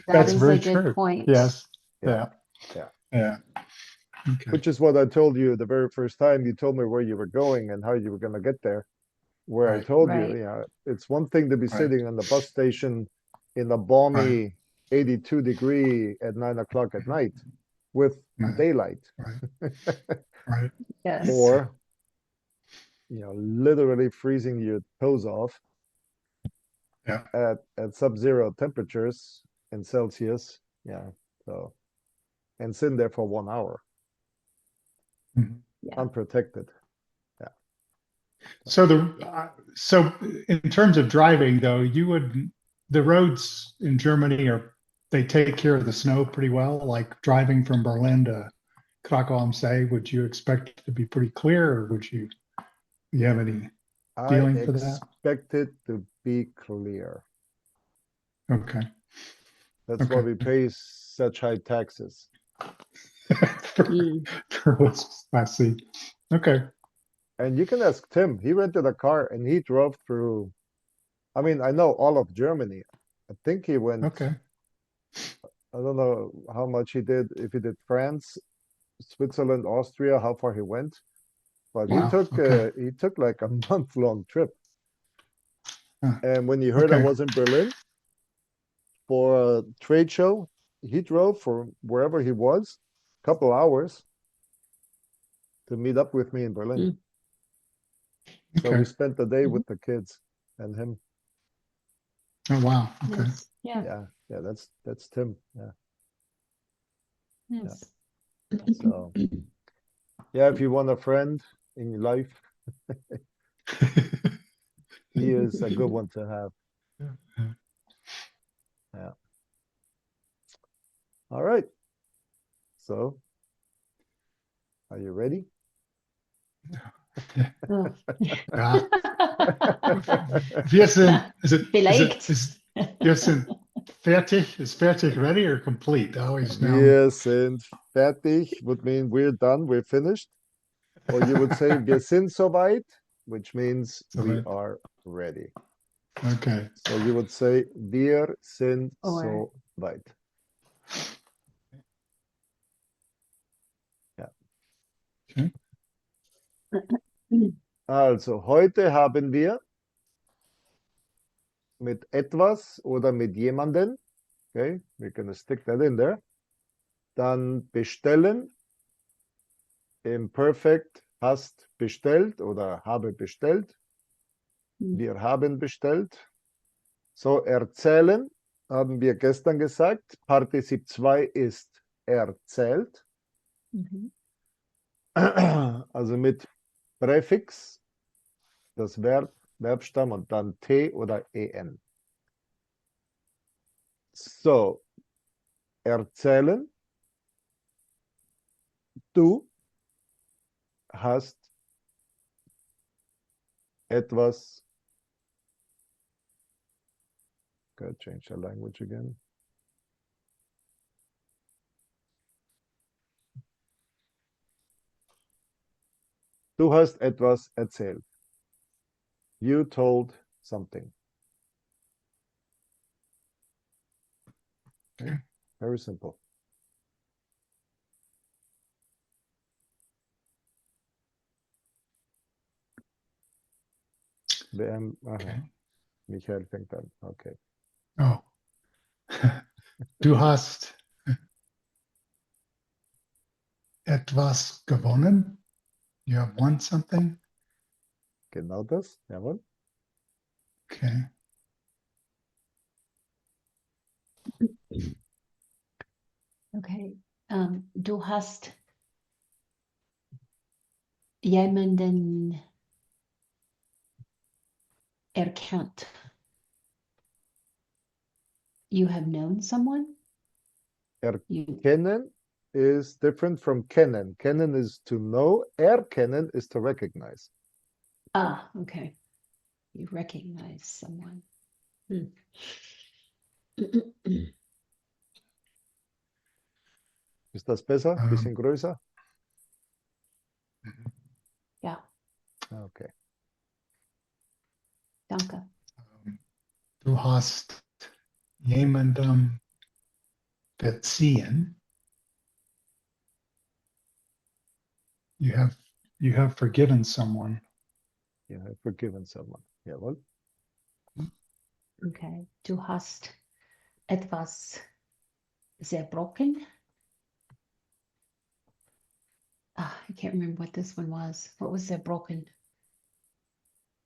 [SPEAKER 3] That's
[SPEAKER 1] is a
[SPEAKER 3] very
[SPEAKER 1] good
[SPEAKER 3] true.
[SPEAKER 1] point.
[SPEAKER 3] Yes.
[SPEAKER 2] Yeah,
[SPEAKER 3] Yeah.
[SPEAKER 2] yeah.
[SPEAKER 3] Yeah. Okay.
[SPEAKER 2] Which is what I told you the very first time you told me where you were going and how you were going to get there. Where I
[SPEAKER 3] Right.
[SPEAKER 2] told you,
[SPEAKER 1] Right.
[SPEAKER 2] it's one thing to be
[SPEAKER 3] Right.
[SPEAKER 2] sitting on the bus station in a
[SPEAKER 3] Right.
[SPEAKER 2] balmy 82 degree at 9 o'clock at night with
[SPEAKER 3] Right.
[SPEAKER 2] daylight,
[SPEAKER 3] Right. Right.
[SPEAKER 1] Yes.
[SPEAKER 2] or literally freezing your toes off
[SPEAKER 3] Yeah.
[SPEAKER 2] at sub-zero temperatures in Celsius. Yeah. So, and sitting there for 1 hour
[SPEAKER 3] Mhm.
[SPEAKER 1] Yeah.
[SPEAKER 2] unprotected.
[SPEAKER 3] So in terms of driving, though, the roads in Germany they take care of the snow pretty well. Like driving from Berlin to Krakow am See, would you expect it to be pretty clear, or you have any
[SPEAKER 2] I
[SPEAKER 3] feeling for that?
[SPEAKER 2] expect it to be clear.
[SPEAKER 3] Okay.
[SPEAKER 2] That's why
[SPEAKER 3] Okay.
[SPEAKER 2] we pay such high taxes.
[SPEAKER 1] Mm.
[SPEAKER 3] I see. Okay.
[SPEAKER 2] And you can ask Tim. He rented a car and he drove through. I mean, I know all of Germany. I think he went,
[SPEAKER 3] Okay.
[SPEAKER 2] I don't know how much he did, if he did France, Switzerland, Austria, how far he went. But
[SPEAKER 3] Wow. Okay.
[SPEAKER 2] he took like a month-long trip.
[SPEAKER 3] Huh.
[SPEAKER 2] And when he heard I
[SPEAKER 3] Okay.
[SPEAKER 2] was in Berlin for a trade show, he drove from wherever he was, a couple hours to meet up with me in Berlin.
[SPEAKER 1] Mm.
[SPEAKER 2] So we
[SPEAKER 3] Okay.
[SPEAKER 2] spent the day
[SPEAKER 1] Mhm.
[SPEAKER 2] with the kids and him.
[SPEAKER 3] Oh, wow. Okay.
[SPEAKER 1] Yes. Yeah.
[SPEAKER 2] Yeah, that's Tim. Yeah.
[SPEAKER 1] Yes.
[SPEAKER 2] So yeah, if you want a friend in your life, he is a good one to have. Yeah. All right. So are you ready?
[SPEAKER 1] Oh.
[SPEAKER 3] Ja, wir sind,
[SPEAKER 1] Vielleicht.
[SPEAKER 3] wir sind fertig, is fertig ready or complete? I always know.
[SPEAKER 2] Wir sind fertig would mean we're done, we're finished. Or you would say wir sind soweit, which means
[SPEAKER 3] So
[SPEAKER 2] we are ready.
[SPEAKER 3] okay.
[SPEAKER 2] So you would say wir sind
[SPEAKER 1] Or
[SPEAKER 2] soweit. Ja.
[SPEAKER 3] Okay.
[SPEAKER 2] Also heute haben wir mit etwas oder mit jemanden, okay, we're gonna stick that in there. Dann bestellen, im Perfekt hast bestellt oder habe bestellt. Wir haben bestellt. So, erzählen haben wir gestern gesagt. Partizip 2 ist erzählt.
[SPEAKER 1] Mhm.
[SPEAKER 2] Also mit Präfix, das Verb, Verbstamm und dann T oder EN. So, erzählen. Du hast etwas. Gotta change the language again. Du hast etwas erzählt. You told something. Okay. Very simple.
[SPEAKER 3] Okay.
[SPEAKER 2] Michael fängt an. Okay.
[SPEAKER 3] Oh. Du hast etwas gewonnen? You have won something?
[SPEAKER 2] Genau das. Jawohl.
[SPEAKER 3] Okay.
[SPEAKER 1] Okay. Du hast jemanden erkannt. You have known someone? You
[SPEAKER 2] Erkennen is different from kennen. Kennen is to know. Erkennen is to recognize.
[SPEAKER 1] okay. You recognize someone.
[SPEAKER 2] Ist das besser?
[SPEAKER 3] Ähm,
[SPEAKER 2] Bisschen größer?
[SPEAKER 1] Ja,
[SPEAKER 2] Okay.
[SPEAKER 1] danke.
[SPEAKER 3] Du hast jemandem verziehen. You have forgiven someone.
[SPEAKER 2] You have forgiven someone. Jawohl.
[SPEAKER 1] Okay. Du hast etwas zerbrochen. Ah, I can't remember what this one was. What was zerbrochen?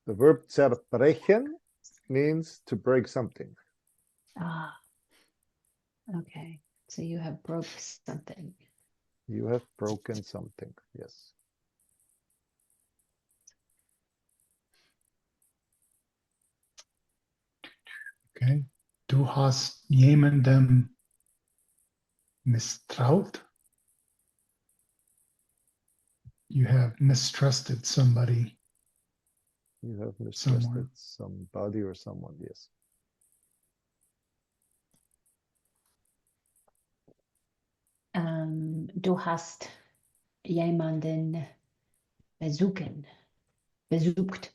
[SPEAKER 2] The verb zerbrechen means to break something.
[SPEAKER 1] Ah, okay. So you have broke something.
[SPEAKER 2] You have broken something. Yes.
[SPEAKER 3] Okay. Du hast jemandem misstraut. You have mistrusted somebody,
[SPEAKER 2] You have mistrusted
[SPEAKER 3] someone.
[SPEAKER 2] somebody or someone. Yes.
[SPEAKER 1] Du hast jemanden besucht.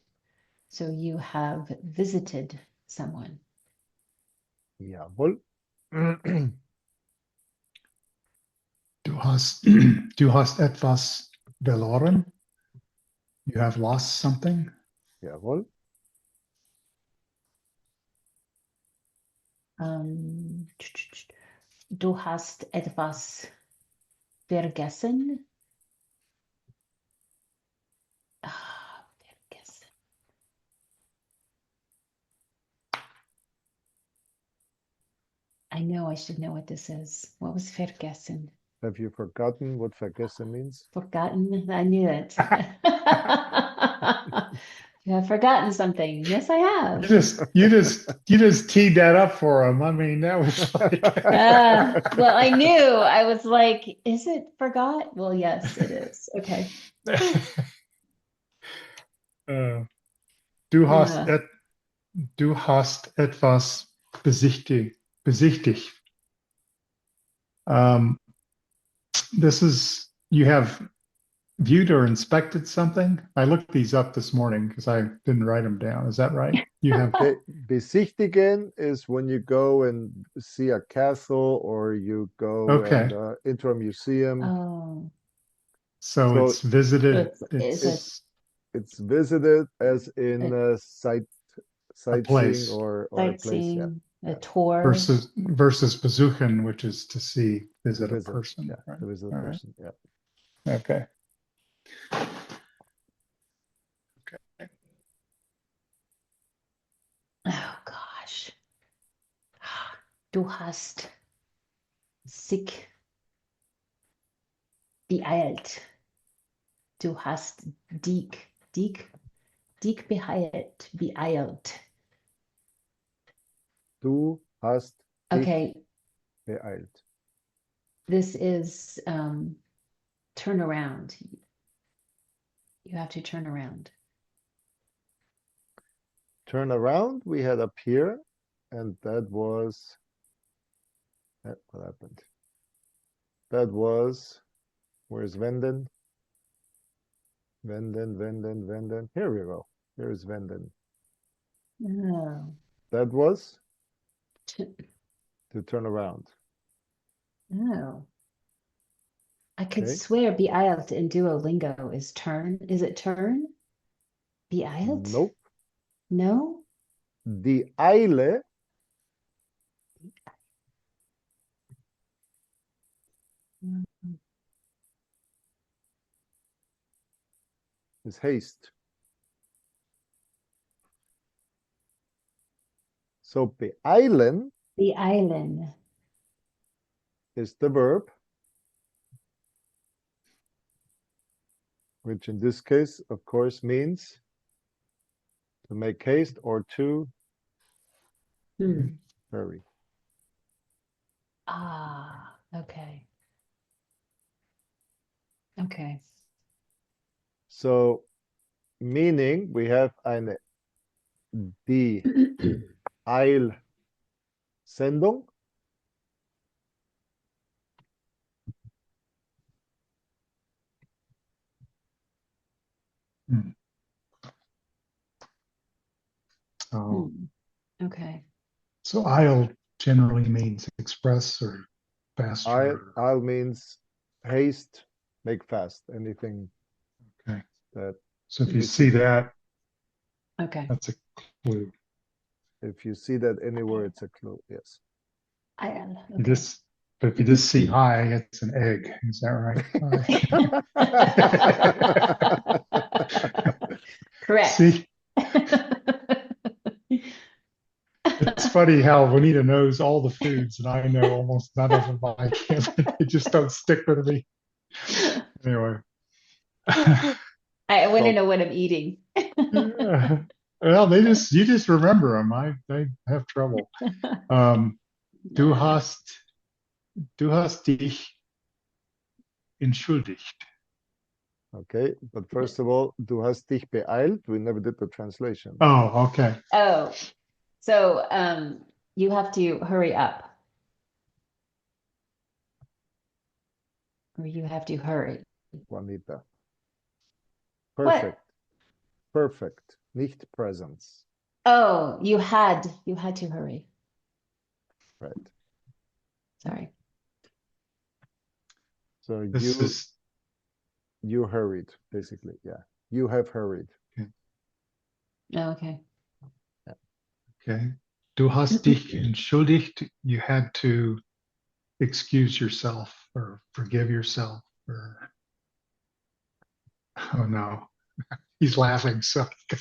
[SPEAKER 1] So you have visited someone.
[SPEAKER 2] Jawohl.
[SPEAKER 3] Du hast etwas verloren. You have lost something.
[SPEAKER 2] Jawohl.
[SPEAKER 1] Du hast etwas vergessen. Ah, vergessen. I know I should know what this is. What was vergessen?
[SPEAKER 2] Have you forgotten what vergessen means?
[SPEAKER 1] Forgotten? I knew it. You have forgotten something. Yes, I have.
[SPEAKER 3] You just teed that up for him. I mean, that was like.
[SPEAKER 1] Well, I knew. I was like, is it forgot? Well, yes, it is. Okay.
[SPEAKER 3] Uh,
[SPEAKER 1] Yeah.
[SPEAKER 3] du hast etwas besichtigt. This is, you have viewed or inspected something. I looked these up this morning because I didn't write them down. Is that right? You have,
[SPEAKER 2] Okay. Besichtigen is when you go and see a castle or you go
[SPEAKER 3] okay.
[SPEAKER 2] and into a museum.
[SPEAKER 1] Oh,
[SPEAKER 3] So
[SPEAKER 2] So
[SPEAKER 3] it's visited,
[SPEAKER 1] it's a,
[SPEAKER 2] it's visited as in
[SPEAKER 3] a
[SPEAKER 2] sightseeing
[SPEAKER 3] place
[SPEAKER 2] or a place. Yeah.
[SPEAKER 1] sightseeing, a
[SPEAKER 2] Yeah.
[SPEAKER 1] tour.
[SPEAKER 3] versus besuchen, which is to see,
[SPEAKER 2] To
[SPEAKER 3] visit a
[SPEAKER 2] visit.
[SPEAKER 3] person.
[SPEAKER 2] Yeah.
[SPEAKER 3] Right?
[SPEAKER 2] To visit a
[SPEAKER 3] All right.
[SPEAKER 2] person. Yeah.
[SPEAKER 3] Okay.
[SPEAKER 1] Oh gosh. Du hast sich beeilt. Du hast dich beeilt.
[SPEAKER 2] Du hast dich
[SPEAKER 1] Okay,
[SPEAKER 2] beeilt.
[SPEAKER 1] this is turn around. You have to turn around.
[SPEAKER 2] Turn around, we had up here, and that was what happened? That was where's Venden? Venden. Here we go. Here's Venden.
[SPEAKER 1] Oh.
[SPEAKER 2] That was
[SPEAKER 1] T-
[SPEAKER 2] to turn around.
[SPEAKER 1] Oh. I could
[SPEAKER 2] Okay.
[SPEAKER 1] swear beeilt in Duolingo is turn. Is it turn? Beeilt?
[SPEAKER 2] Nope.
[SPEAKER 1] No?
[SPEAKER 2] Die Eile
[SPEAKER 1] Mm.
[SPEAKER 2] is haste. So beeilen
[SPEAKER 1] Beeilen.
[SPEAKER 2] is the verb, which in this case, of course, means to make haste or to
[SPEAKER 1] Hmm.
[SPEAKER 2] hurry.
[SPEAKER 1] Ah, okay. Okay.
[SPEAKER 2] So meaning we have eine die Eilsendung?
[SPEAKER 3] Hmm. Oh,
[SPEAKER 1] Okay.
[SPEAKER 3] so I'll generally means express or faster.
[SPEAKER 2] Eil means haste, make fast, anything
[SPEAKER 3] Okay.
[SPEAKER 2] that
[SPEAKER 3] So if you
[SPEAKER 2] needs to
[SPEAKER 3] see
[SPEAKER 2] be.
[SPEAKER 3] that,
[SPEAKER 1] Okay.
[SPEAKER 3] that's a clue.
[SPEAKER 2] If you see that anywhere, it's a clue. Yes.
[SPEAKER 3] You
[SPEAKER 1] Okay.
[SPEAKER 3] just, but if you just see I, it's an egg. Is that right?
[SPEAKER 1] Correct.
[SPEAKER 3] See, it's funny how Juanita knows all the foods and I know almost none of them. I can't, they just don't stick with me. Anyway.
[SPEAKER 1] I want to
[SPEAKER 2] So-
[SPEAKER 1] know what I'm eating.
[SPEAKER 3] Yeah. Well, you just remember them. I have trouble. Du
[SPEAKER 1] Nah.
[SPEAKER 3] hast dich entschuldigt.
[SPEAKER 2] Okay, but first of all, du hast dich beeilt. We never did the translation.
[SPEAKER 3] Oh, okay.
[SPEAKER 1] Oh, so you have to hurry up, or you have to hurry.
[SPEAKER 2] Juanita.
[SPEAKER 1] What?
[SPEAKER 2] Perfect. Perfect. Nicht presence.
[SPEAKER 1] Oh, you had to hurry.
[SPEAKER 2] Right.
[SPEAKER 1] Sorry.
[SPEAKER 2] So
[SPEAKER 3] This is
[SPEAKER 2] you hurried, basically. Yeah. You have hurried.
[SPEAKER 1] Oh, okay.
[SPEAKER 3] okay. Du hast dich entschuldigt. You had to excuse yourself or forgive yourself or oh no. He's laughing, so I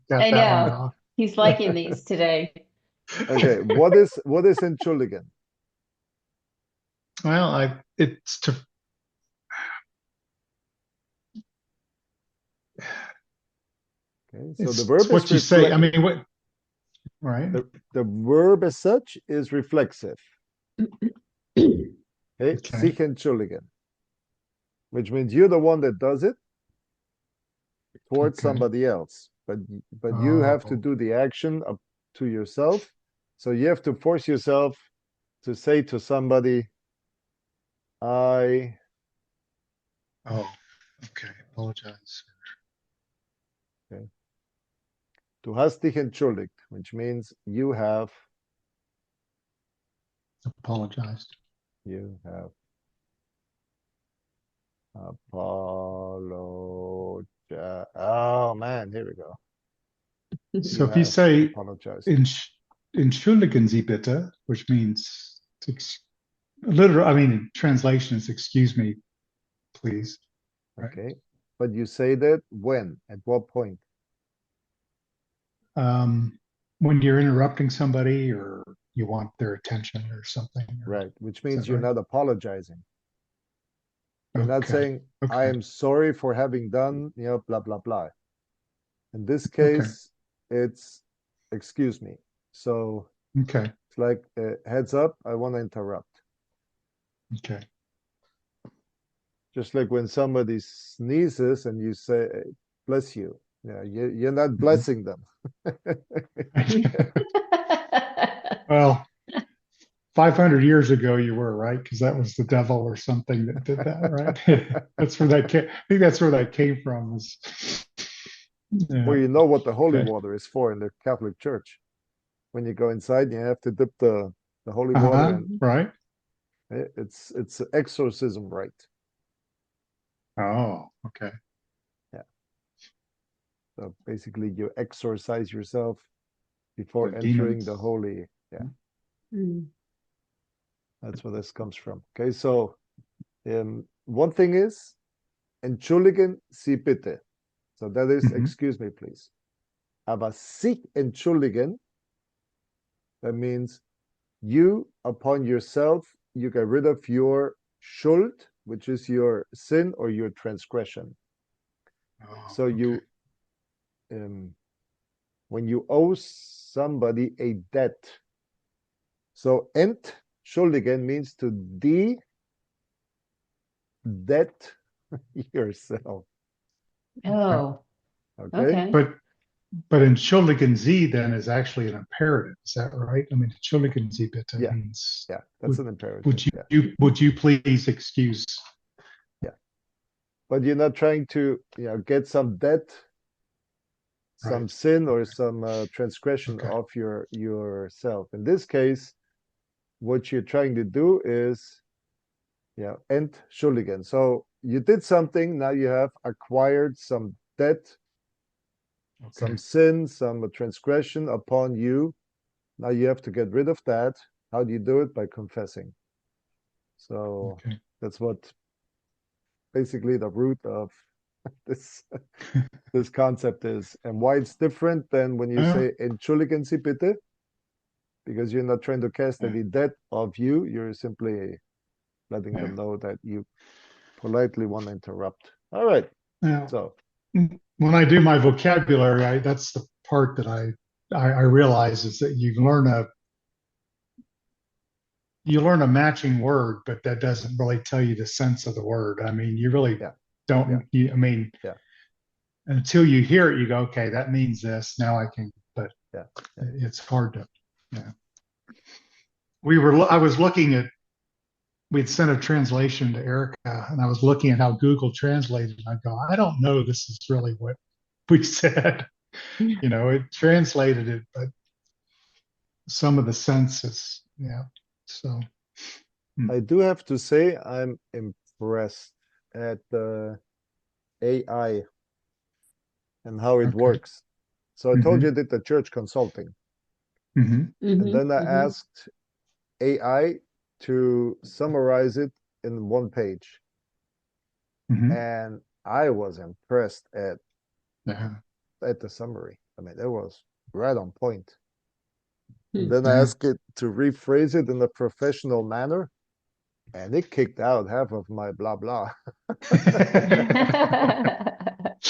[SPEAKER 3] got
[SPEAKER 1] I
[SPEAKER 3] that one
[SPEAKER 1] know.
[SPEAKER 3] off.
[SPEAKER 1] He's liking these today.
[SPEAKER 2] Okay. What is entschuldigen?
[SPEAKER 3] Well, it's to
[SPEAKER 2] Okay. So the
[SPEAKER 3] it's
[SPEAKER 2] verb is
[SPEAKER 3] what you say. I
[SPEAKER 2] reflect.
[SPEAKER 3] mean, what right?
[SPEAKER 2] The verb as such is reflexive. Okay.
[SPEAKER 3] Okay.
[SPEAKER 2] Sich entschuldigen, which means you're the one that does it towards
[SPEAKER 3] Okay.
[SPEAKER 2] somebody else, but you have to
[SPEAKER 3] Oh,
[SPEAKER 2] do the action up to yourself. So you have to force yourself to say to somebody, I
[SPEAKER 3] oh, okay. Apologize.
[SPEAKER 2] Du hast dich entschuldigt, which means you have
[SPEAKER 3] Apologized.
[SPEAKER 2] apologized. Oh man, here we go.
[SPEAKER 3] So
[SPEAKER 2] You
[SPEAKER 3] if you
[SPEAKER 2] have
[SPEAKER 3] say
[SPEAKER 2] apologized.
[SPEAKER 3] entschuldigen Sie bitte, which means literal, I mean, in translation is excuse me, please. Right.
[SPEAKER 2] Okay. But you say that when? At what point?
[SPEAKER 3] When you're interrupting somebody or you want their attention or something.
[SPEAKER 2] Right. Which
[SPEAKER 3] Is
[SPEAKER 2] means
[SPEAKER 3] that
[SPEAKER 2] you're
[SPEAKER 3] right?
[SPEAKER 2] not apologizing. You're not
[SPEAKER 3] Okay.
[SPEAKER 2] saying, I
[SPEAKER 3] Okay.
[SPEAKER 2] am sorry for having done, blah, blah, blah. In this
[SPEAKER 3] Okay.
[SPEAKER 2] case, it's excuse me. So
[SPEAKER 3] Okay.
[SPEAKER 2] it's like heads up, I want to interrupt.
[SPEAKER 3] Okay.
[SPEAKER 2] Just like when somebody sneezes and you say, bless you. Yeah, you're not
[SPEAKER 3] Mhm.
[SPEAKER 2] blessing them.
[SPEAKER 3] Well, 500 years ago you were, right? Because that was the devil or something that did that, right? That's where that came. I think that's where that came from.
[SPEAKER 2] Well,
[SPEAKER 3] Yeah.
[SPEAKER 2] you know what the holy
[SPEAKER 3] Okay.
[SPEAKER 2] water is for in the Catholic Church. When you go inside, you have to dip the holy water,
[SPEAKER 3] Uh-huh.
[SPEAKER 2] and
[SPEAKER 3] Right.
[SPEAKER 2] it's an exorcism rite.
[SPEAKER 3] Oh, okay.
[SPEAKER 2] Yeah. So basically, you exorcise yourself before
[SPEAKER 3] The
[SPEAKER 2] entering the
[SPEAKER 3] demons.
[SPEAKER 2] holy. Yeah,
[SPEAKER 1] Mm.
[SPEAKER 2] that's where this comes from. Okay, so one thing is entschuldigen Sie bitte. So that is
[SPEAKER 3] Mhm.
[SPEAKER 2] excuse me, please. Aber sich entschuldigen, that means you upon yourself, you get rid of your Schuld, which is your sin or your transgression.
[SPEAKER 3] Oh,
[SPEAKER 2] So
[SPEAKER 3] okay.
[SPEAKER 2] when you owe somebody a debt, so entschuldigen means to de-debt yourself.
[SPEAKER 1] Oh,
[SPEAKER 2] Okay.
[SPEAKER 1] okay.
[SPEAKER 3] But But Entschuldigen Sie then is actually an imperative. Is that right? I mean, Entschuldigen Sie bitte
[SPEAKER 2] Yeah.
[SPEAKER 3] means
[SPEAKER 2] Yeah, that's an imperative.
[SPEAKER 3] would
[SPEAKER 2] Yeah,
[SPEAKER 3] would you please excuse?
[SPEAKER 2] yeah. But you're not trying to, get some debt, some
[SPEAKER 3] Right.
[SPEAKER 2] sin, or some transgression
[SPEAKER 3] Okay.
[SPEAKER 2] of yourself. In this case, what you're trying to do is, entschuldigen. So you did something. Now you have acquired some debt, some
[SPEAKER 3] Okay.
[SPEAKER 2] sin, some transgression upon you. Now you have to get rid of that. How do you do it? By confessing. So
[SPEAKER 3] Okay.
[SPEAKER 2] that's what basically the root of this this concept is, and why it's different than when you
[SPEAKER 3] Yeah.
[SPEAKER 2] say entschuldigen Sie bitte, because you're not trying to cast any debt of you. You're simply letting
[SPEAKER 3] Yeah.
[SPEAKER 2] them know that you politely want to interrupt. All right.
[SPEAKER 3] Now,
[SPEAKER 2] So
[SPEAKER 3] when I do my vocabulary, that's the part that I realize is that you learn a matching word, but that doesn't really tell you the sense of the word. I mean, you really
[SPEAKER 2] yeah,
[SPEAKER 3] don't. I mean,
[SPEAKER 2] yeah,
[SPEAKER 3] until you hear it, you go, okay, that means this. Now I can, but
[SPEAKER 2] yeah,
[SPEAKER 3] it's hard to. Yeah. I was looking at. We'd sent a translation to Erica, and I was looking at how Google translated. And I go, I don't know. This is really what we said. It translated it, but some of the senses, yeah. So,
[SPEAKER 2] I do have to say I'm impressed at the AI and how it
[SPEAKER 3] okay.
[SPEAKER 2] works. So I told
[SPEAKER 3] Mm-hmm.
[SPEAKER 2] you I did the church consulting,
[SPEAKER 3] Mm-hmm.
[SPEAKER 2] and then I asked AI to summarize it in one page,
[SPEAKER 3] Mm-hmm.
[SPEAKER 2] and I was impressed
[SPEAKER 3] Yeah.
[SPEAKER 2] at the summary. I mean, it was right on point. And
[SPEAKER 1] Hmm.
[SPEAKER 2] then I
[SPEAKER 3] Yeah.
[SPEAKER 2] asked it to rephrase it in a professional manner, and it kicked out half of my blah blah.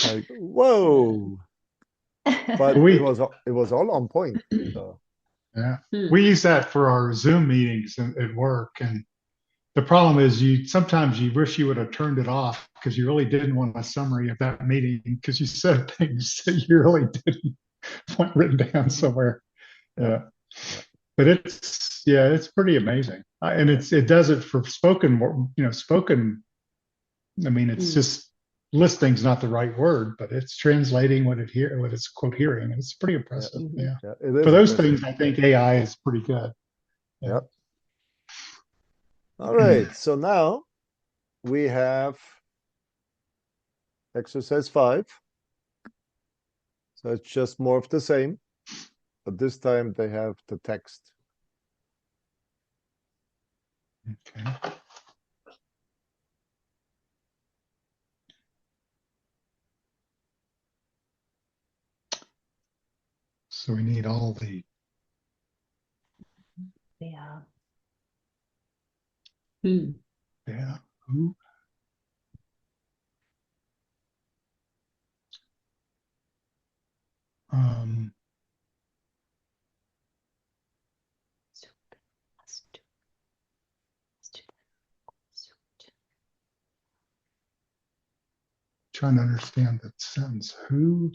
[SPEAKER 2] Like, whoa! But it
[SPEAKER 3] we
[SPEAKER 2] was it was all on point. So
[SPEAKER 3] yeah.
[SPEAKER 1] Hmm.
[SPEAKER 3] We use that for our Zoom meetings at work. And the problem is you sometimes you wish you would have turned it off because you really didn't want a summary of that meeting because you said things that you really didn't want written down somewhere.
[SPEAKER 2] yeah,
[SPEAKER 3] Yeah.
[SPEAKER 2] yeah,
[SPEAKER 3] But it's pretty amazing. And
[SPEAKER 2] yeah,
[SPEAKER 3] it does it for spoken, spoken. I mean, it's
[SPEAKER 1] Hmm.
[SPEAKER 3] just listing's not the right word, but it's translating what it's quote hearing. And it's pretty
[SPEAKER 2] yeah,
[SPEAKER 3] impressive.
[SPEAKER 1] Mhm.
[SPEAKER 3] Yeah.
[SPEAKER 2] yeah. It
[SPEAKER 3] For
[SPEAKER 2] is
[SPEAKER 3] those
[SPEAKER 2] impressive.
[SPEAKER 3] things, I think AI is pretty good. Yeah.
[SPEAKER 2] Yeah. All right. So now we have exercise 5. So it's just more of the same, but this time they have the text.
[SPEAKER 3] Okay. So we need all the
[SPEAKER 1] Yeah. Hmm.
[SPEAKER 3] yeah. Who? Um, trying to understand the sentence. Who?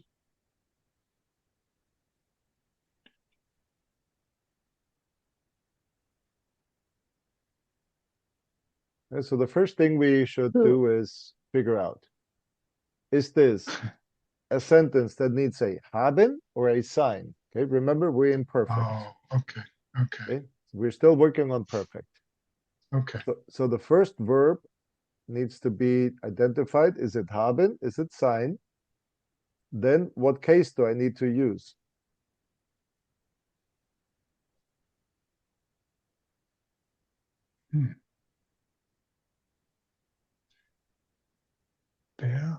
[SPEAKER 2] And so the first thing we should
[SPEAKER 1] Who?
[SPEAKER 2] do is figure out, is this a sentence that needs a haben or a sign? Okay, remember we're in perfect.
[SPEAKER 3] Oh, okay. Okay.
[SPEAKER 2] Okay, so we're still working on perfect.
[SPEAKER 3] Okay.
[SPEAKER 2] So the first verb needs to be identified. Is it haben? Is it sign? Then what case do I need to use?
[SPEAKER 3] Hmm. Yeah.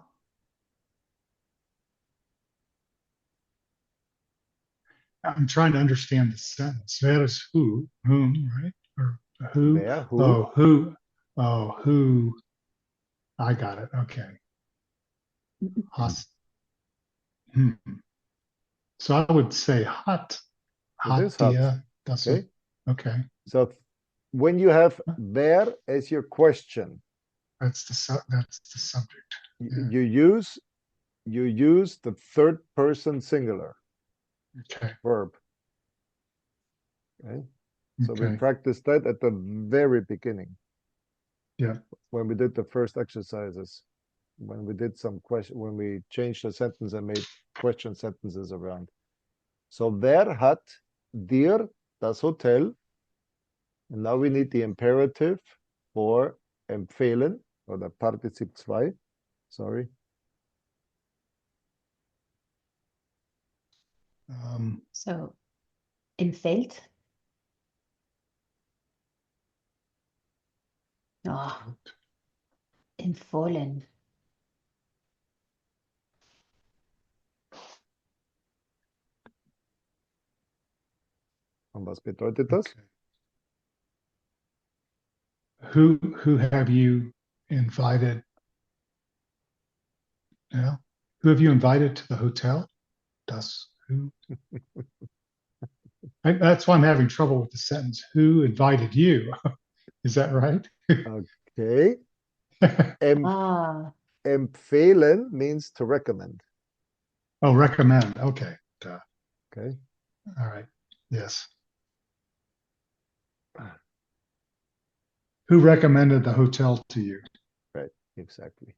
[SPEAKER 3] I'm trying to understand the sentence. That is who, whom, right? Or who?
[SPEAKER 2] Wer, who?
[SPEAKER 3] Oh, who? Oh, who? I got it. Okay. Hast. Hmm. So I would say hat.
[SPEAKER 2] It is
[SPEAKER 3] Hat
[SPEAKER 2] hat.
[SPEAKER 3] dir. That's it.
[SPEAKER 2] Okay,
[SPEAKER 3] Okay.
[SPEAKER 2] so when you have wer as your question,
[SPEAKER 3] That's the subject. Yeah.
[SPEAKER 2] you use you use the third person singular
[SPEAKER 3] Okay.
[SPEAKER 2] verb. Okay. So we
[SPEAKER 3] Okay.
[SPEAKER 2] practiced that at the very beginning.
[SPEAKER 3] Yeah.
[SPEAKER 2] When we did the first exercises, when we did some question, when we changed the sentence and made question sentences around. So wer hat dir das Hotel? And now we need the imperative for empfehlen oder Partizip 2. Sorry.
[SPEAKER 1] So empfiehlt. Oh, empfohlen.
[SPEAKER 2] Und was bedeutet das?
[SPEAKER 3] Okay. Who have you invited? Yeah. Who have you invited to the hotel? Das who? That's why I'm having trouble with the sentence. Who invited you? Is that right?
[SPEAKER 2] Okay. Em
[SPEAKER 1] Ah,
[SPEAKER 2] empfehlen means to recommend.
[SPEAKER 3] Oh, recommend. Okay. Duh.
[SPEAKER 2] Okay.
[SPEAKER 3] All right. Yes. Who recommended the hotel to you?
[SPEAKER 2] Right. Exactly.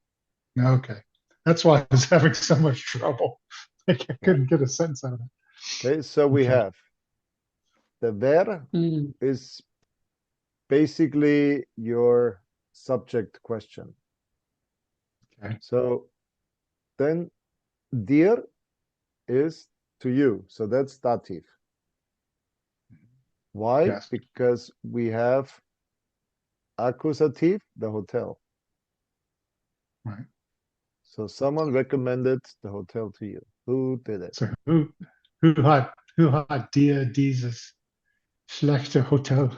[SPEAKER 3] Okay. That's why I was having so much trouble. I couldn't get a sentence out of it.
[SPEAKER 2] Okay. So we
[SPEAKER 3] Okay.
[SPEAKER 2] have the wer
[SPEAKER 1] mm,
[SPEAKER 2] is basically your subject question.
[SPEAKER 3] Okay.
[SPEAKER 2] So then dir is to you. So that's dative. Why?
[SPEAKER 3] Yes.
[SPEAKER 2] Because we have accusative, the hotel.
[SPEAKER 3] Right.
[SPEAKER 2] So someone recommended the hotel to you. Who did it?
[SPEAKER 3] So who hat dir dieses schlechte Hotel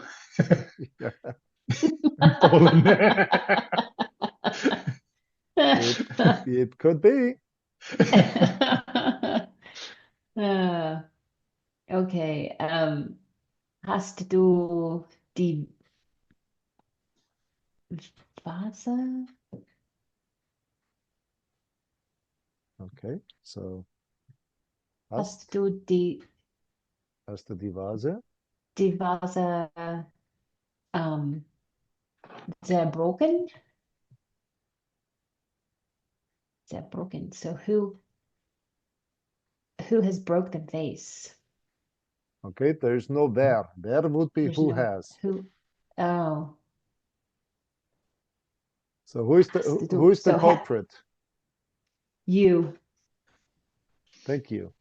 [SPEAKER 2] Yeah,
[SPEAKER 3] empfohlen?
[SPEAKER 2] it could be.
[SPEAKER 1] Uh, okay. Hast du die Vase?
[SPEAKER 2] Okay, so
[SPEAKER 1] Hast du
[SPEAKER 2] hast du die Vase?
[SPEAKER 1] die Vase um, zerbroken? Zerbroken. So who has broke the vase?
[SPEAKER 2] Okay, there's no wer. Wer would be
[SPEAKER 1] There's
[SPEAKER 2] who
[SPEAKER 1] no
[SPEAKER 2] has.
[SPEAKER 1] who. Oh,
[SPEAKER 2] So who is the
[SPEAKER 1] hast
[SPEAKER 2] who
[SPEAKER 1] du.
[SPEAKER 2] is the culprit?
[SPEAKER 1] You.
[SPEAKER 2] Thank you.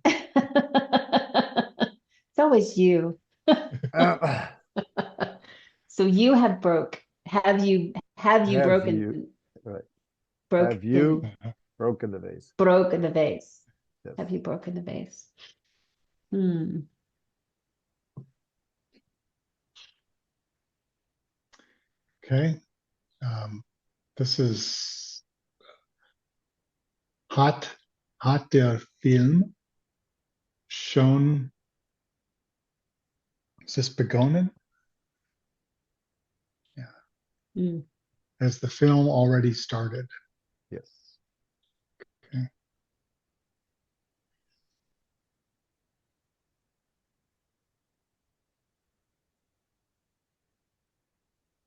[SPEAKER 1] It's always you.
[SPEAKER 2] Uh,
[SPEAKER 1] So you have broke. Have you
[SPEAKER 2] have you
[SPEAKER 1] broken
[SPEAKER 2] right? Have you
[SPEAKER 1] broken
[SPEAKER 2] broken the vase?
[SPEAKER 1] broken the vase?
[SPEAKER 2] Yes.
[SPEAKER 1] Have you broken the vase? Hmm.
[SPEAKER 3] Okay. This is hat der Film schon, ist es begonnen? Yeah.
[SPEAKER 1] Hmm.
[SPEAKER 3] Has the film already started?
[SPEAKER 2] Yes.
[SPEAKER 3] Okay.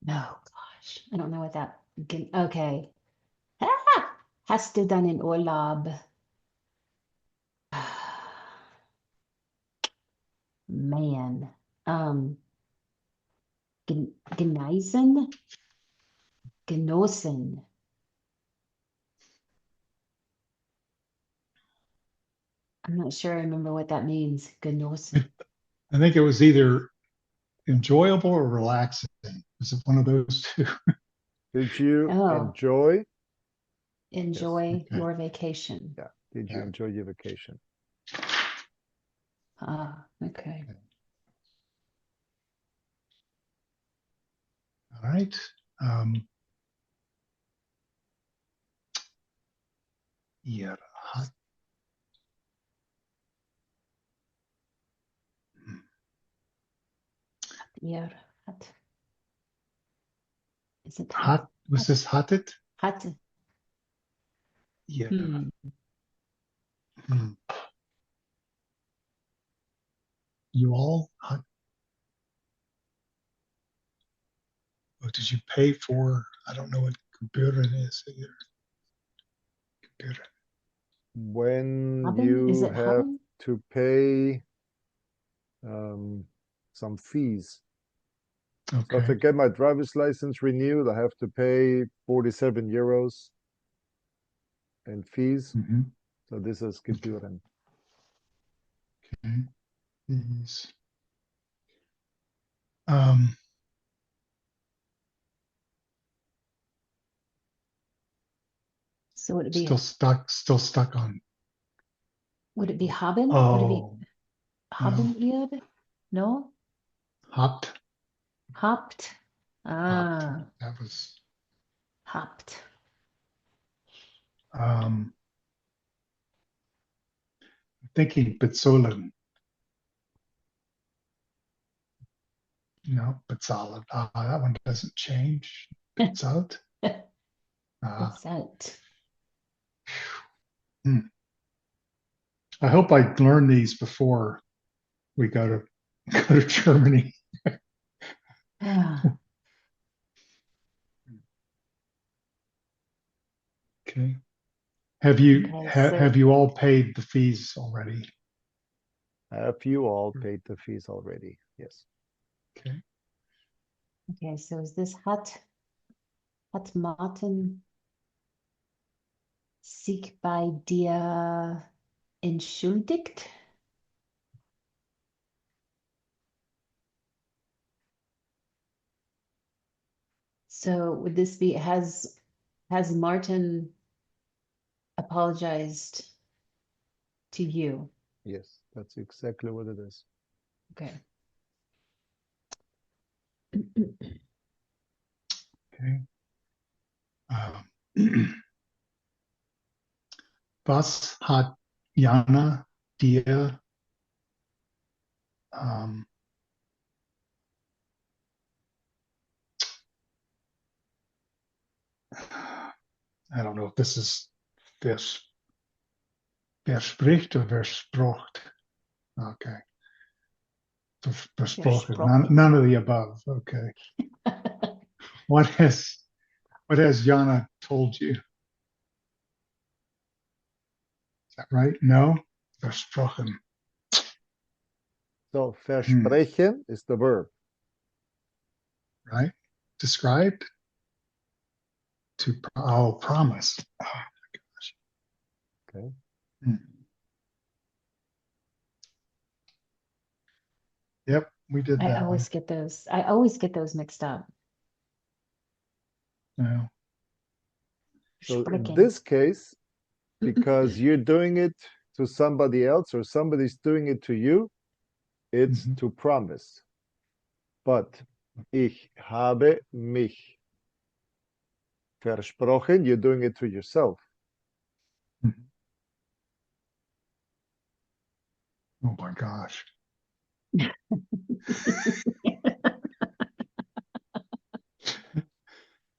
[SPEAKER 1] No, gosh, I don't know what that. Okay. Ah, hast du dann in Urlaub? Man. Geneisen? Genossen. I'm not sure I remember what that means. Genossen.
[SPEAKER 3] I think it was either enjoyable or relaxing. Was it one of those two?
[SPEAKER 2] Did you
[SPEAKER 1] Oh,
[SPEAKER 2] enjoy? Yes.
[SPEAKER 1] enjoy
[SPEAKER 3] Okay.
[SPEAKER 1] your vacation.
[SPEAKER 2] Yeah. Did you
[SPEAKER 3] Yeah.
[SPEAKER 2] enjoy your vacation?
[SPEAKER 1] Ah, okay.
[SPEAKER 3] All right. Um, ihr hat,
[SPEAKER 1] Ihr hat. Is it
[SPEAKER 3] hat, was
[SPEAKER 1] hat?
[SPEAKER 3] this hattet?
[SPEAKER 1] Hat.
[SPEAKER 3] Yeah.
[SPEAKER 1] Hmm.
[SPEAKER 3] Hmm. You all? What did you pay for? I don't know what computer is either. Computer.
[SPEAKER 2] When
[SPEAKER 1] Haben? Is
[SPEAKER 2] you
[SPEAKER 1] it
[SPEAKER 2] have
[SPEAKER 1] haben?
[SPEAKER 2] to pay um, some fees. So if I
[SPEAKER 3] Okay.
[SPEAKER 2] get my driver's license renewed, I have to pay 47 euros in fees.
[SPEAKER 3] Mhm.
[SPEAKER 2] So this is Gebühren.
[SPEAKER 3] Okay. These. Um,
[SPEAKER 1] So would it be
[SPEAKER 3] still stuck on.
[SPEAKER 1] haben? Would it be
[SPEAKER 3] Oh, no.
[SPEAKER 1] haben ihr? No?
[SPEAKER 3] Hopped.
[SPEAKER 1] Habt?
[SPEAKER 3] Hopped.
[SPEAKER 1] Ah,
[SPEAKER 3] That was,
[SPEAKER 1] habt.
[SPEAKER 3] thinking bezahlen. No, bezahlen. That one doesn't change. Bezahlt.
[SPEAKER 1] It's out.
[SPEAKER 3] I hope I learned these before we go to go to Germany.
[SPEAKER 1] Ah,
[SPEAKER 3] Okay. Have you
[SPEAKER 1] okay,
[SPEAKER 3] have
[SPEAKER 1] so
[SPEAKER 3] you all paid the fees already?
[SPEAKER 2] Have you all paid the fees already? Yes.
[SPEAKER 3] Okay.
[SPEAKER 1] is this hat Martin sich bei dir entschuldigt? So would this be has Martin apologized to you?
[SPEAKER 2] Yes, that's exactly what it is.
[SPEAKER 1] Okay.
[SPEAKER 3] Okay. Was hat Jana dir um, I don't know if this is verspricht or versprocht. Okay. Versprochen.
[SPEAKER 1] Versprochen.
[SPEAKER 3] None of the above. Okay. What has Jana told you? Is that right? No? Versprochen.
[SPEAKER 2] So versprechen is the verb.
[SPEAKER 3] Right? Described? Promise. Oh my gosh.
[SPEAKER 2] Okay.
[SPEAKER 3] Yep, we did
[SPEAKER 1] I
[SPEAKER 3] that one.
[SPEAKER 1] always get those. I always get those mixed up.
[SPEAKER 3] No.
[SPEAKER 2] So in
[SPEAKER 1] Sprechen.
[SPEAKER 2] this case, because you're doing it to somebody else or somebody's doing it to you, it's
[SPEAKER 3] Mhm.
[SPEAKER 2] to promise. But ich habe mich versprochen, you're doing it to yourself.
[SPEAKER 3] Mhm. Oh my gosh.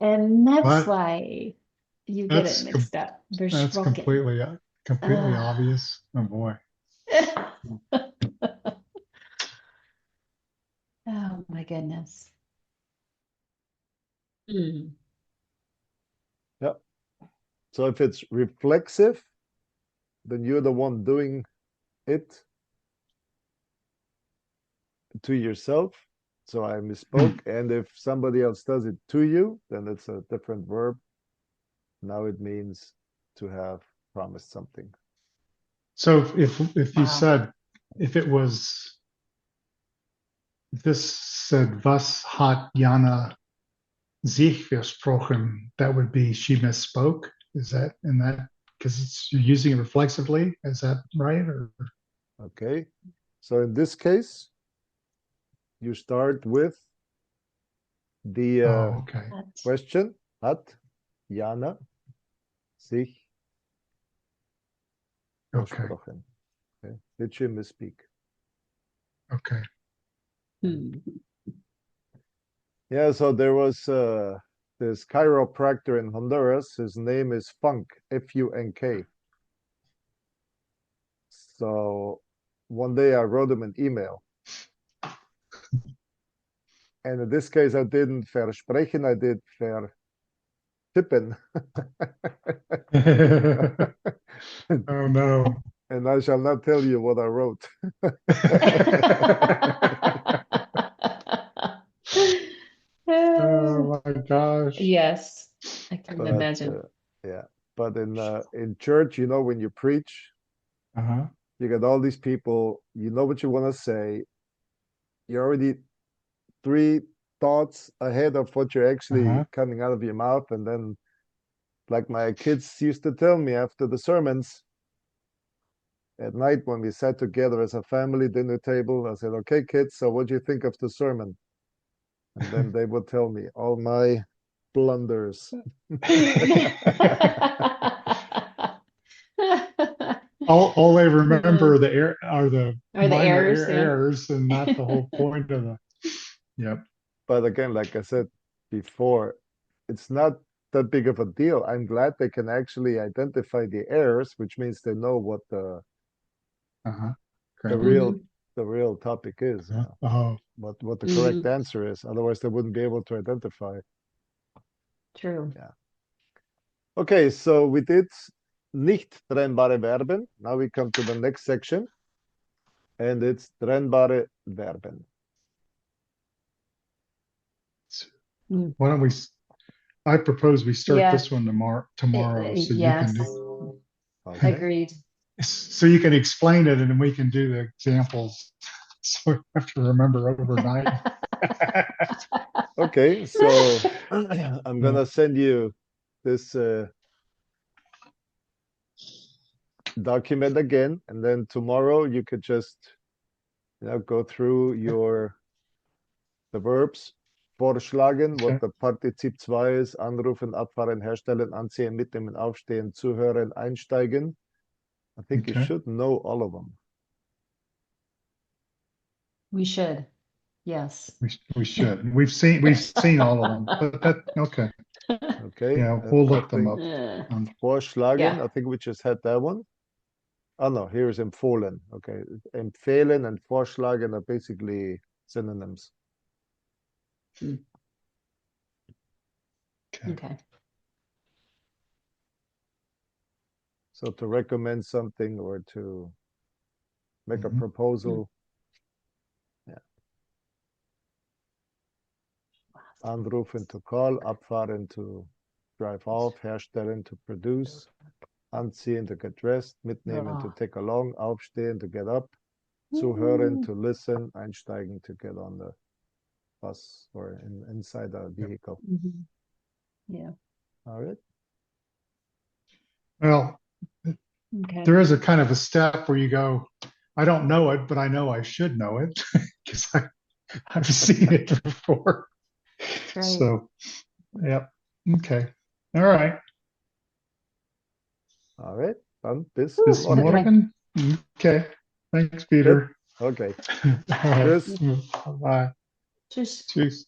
[SPEAKER 1] And that's
[SPEAKER 3] What?
[SPEAKER 1] why you get it mixed up.
[SPEAKER 3] That's
[SPEAKER 1] Versprochen.
[SPEAKER 3] completely obvious. Oh boy.
[SPEAKER 1] Oh my goodness. Hmm.
[SPEAKER 2] Yeah. So if it's reflexive, then you're the one doing it to yourself. So I misspoke. And if somebody else does it to you, then it's a different verb. Now it means to have promised something.
[SPEAKER 3] So if you
[SPEAKER 1] Wow.
[SPEAKER 3] said if this said was hat Jana sich versprochen, that would be she misspoke. Is that in that because you're using it reflexively? Is that right? Or
[SPEAKER 2] Okay. So in this case, you start with the
[SPEAKER 3] okay.
[SPEAKER 2] question. Hat Jana sich
[SPEAKER 3] Okay.
[SPEAKER 2] versprochen? Okay. Did she misspeak?
[SPEAKER 3] Okay.
[SPEAKER 1] Hmm.
[SPEAKER 2] Yeah, so there was this chiropractor in Honduras. His name is Funk, Funk. So one day I wrote him an email. And in this case, I didn't versprechen, I did vertippen.
[SPEAKER 3] Oh no.
[SPEAKER 2] And I shall not tell you what I wrote.
[SPEAKER 3] Oh my gosh.
[SPEAKER 1] Yes, I can
[SPEAKER 2] But
[SPEAKER 1] imagine.
[SPEAKER 2] yeah, but in church, you know, when you preach,
[SPEAKER 3] Uh-huh.
[SPEAKER 2] you get all these people, you know what you want to say. You're already 3 thoughts ahead of what you're actually
[SPEAKER 3] Uh-huh.
[SPEAKER 2] coming out of your mouth. And then, like my kids used to tell me after the sermons at night when we sat together as a family dinner table, I said, okay, kids, so what do you think of the sermon? And then they would tell me all my blunders.
[SPEAKER 3] All I remember the air are the
[SPEAKER 1] Are the
[SPEAKER 3] minor
[SPEAKER 1] errors, yeah.
[SPEAKER 3] errors and not the whole point of the. Yep.
[SPEAKER 2] But again, like I said before, it's not that big of a deal. I'm glad they can actually identify the errors, which means they know what the
[SPEAKER 3] Uh-huh.
[SPEAKER 2] the
[SPEAKER 3] Great.
[SPEAKER 2] real
[SPEAKER 1] Mhm.
[SPEAKER 2] the real topic is,
[SPEAKER 3] Uh-huh. Oh,
[SPEAKER 2] what the correct
[SPEAKER 1] Mhm.
[SPEAKER 2] answer is. Otherwise, they wouldn't be able to identify.
[SPEAKER 1] True.
[SPEAKER 2] Okay, so we did nicht trennbare Verben. Now we come to the next section, and it's trennbare Verben.
[SPEAKER 1] Mm.
[SPEAKER 3] why don't we? I propose we start
[SPEAKER 1] Yeah.
[SPEAKER 3] this one tomorrow, so you can
[SPEAKER 1] Yes,
[SPEAKER 3] do.
[SPEAKER 2] Okay.
[SPEAKER 1] agreed.
[SPEAKER 3] So you can explain it, and then we can do the examples. So I have to remember overnight.
[SPEAKER 2] Okay, so I'm gonna send you this document again, and then tomorrow you could just go through the verbs, vorschlagen, what
[SPEAKER 3] Okay.
[SPEAKER 2] the Partizip 2 is, anrufen, abfahren, herstellen, anziehen, mitnehmen, aufstehen, zuhören, einsteigen. I think you
[SPEAKER 3] Okay.
[SPEAKER 2] should know all of them.
[SPEAKER 1] We should. Yes.
[SPEAKER 3] We should. We've seen all of them, but that okay.
[SPEAKER 2] Okay.
[SPEAKER 3] Yeah, we'll
[SPEAKER 2] I
[SPEAKER 3] look them
[SPEAKER 2] think
[SPEAKER 3] up.
[SPEAKER 2] vorschlagen,
[SPEAKER 1] Yeah.
[SPEAKER 2] I think we just had that one. Oh no, here's empfohlen. Okay. Empfehlen and vorschlagen are basically synonyms.
[SPEAKER 1] Okay.
[SPEAKER 2] So to recommend something or to make a
[SPEAKER 3] Mhm.
[SPEAKER 2] proposal. Anrufen to call, abfahren to drive off, herstellen to produce, anziehen to get dressed, mitnehmen to
[SPEAKER 1] Oh.
[SPEAKER 2] take along, aufstehen to get up, zuhören to listen, einsteigen to get on the bus or inside a vehicle.
[SPEAKER 1] Mhm. Yeah.
[SPEAKER 2] All right.
[SPEAKER 3] Well,
[SPEAKER 1] Okay.
[SPEAKER 3] there is a kind of a step where you go, I don't know it, but I know I should know it because I've seen it before.
[SPEAKER 1] Right.
[SPEAKER 3] So, yep. Okay. All right.
[SPEAKER 2] All right. Dann bis
[SPEAKER 3] Bis
[SPEAKER 2] morgen.
[SPEAKER 1] Okay.
[SPEAKER 3] morgen. Okay. Thanks,
[SPEAKER 2] Good.
[SPEAKER 3] Peter.
[SPEAKER 2] Okay.
[SPEAKER 3] All right.
[SPEAKER 2] Tschüss.
[SPEAKER 3] Bye.
[SPEAKER 1] Just
[SPEAKER 3] Tschüss.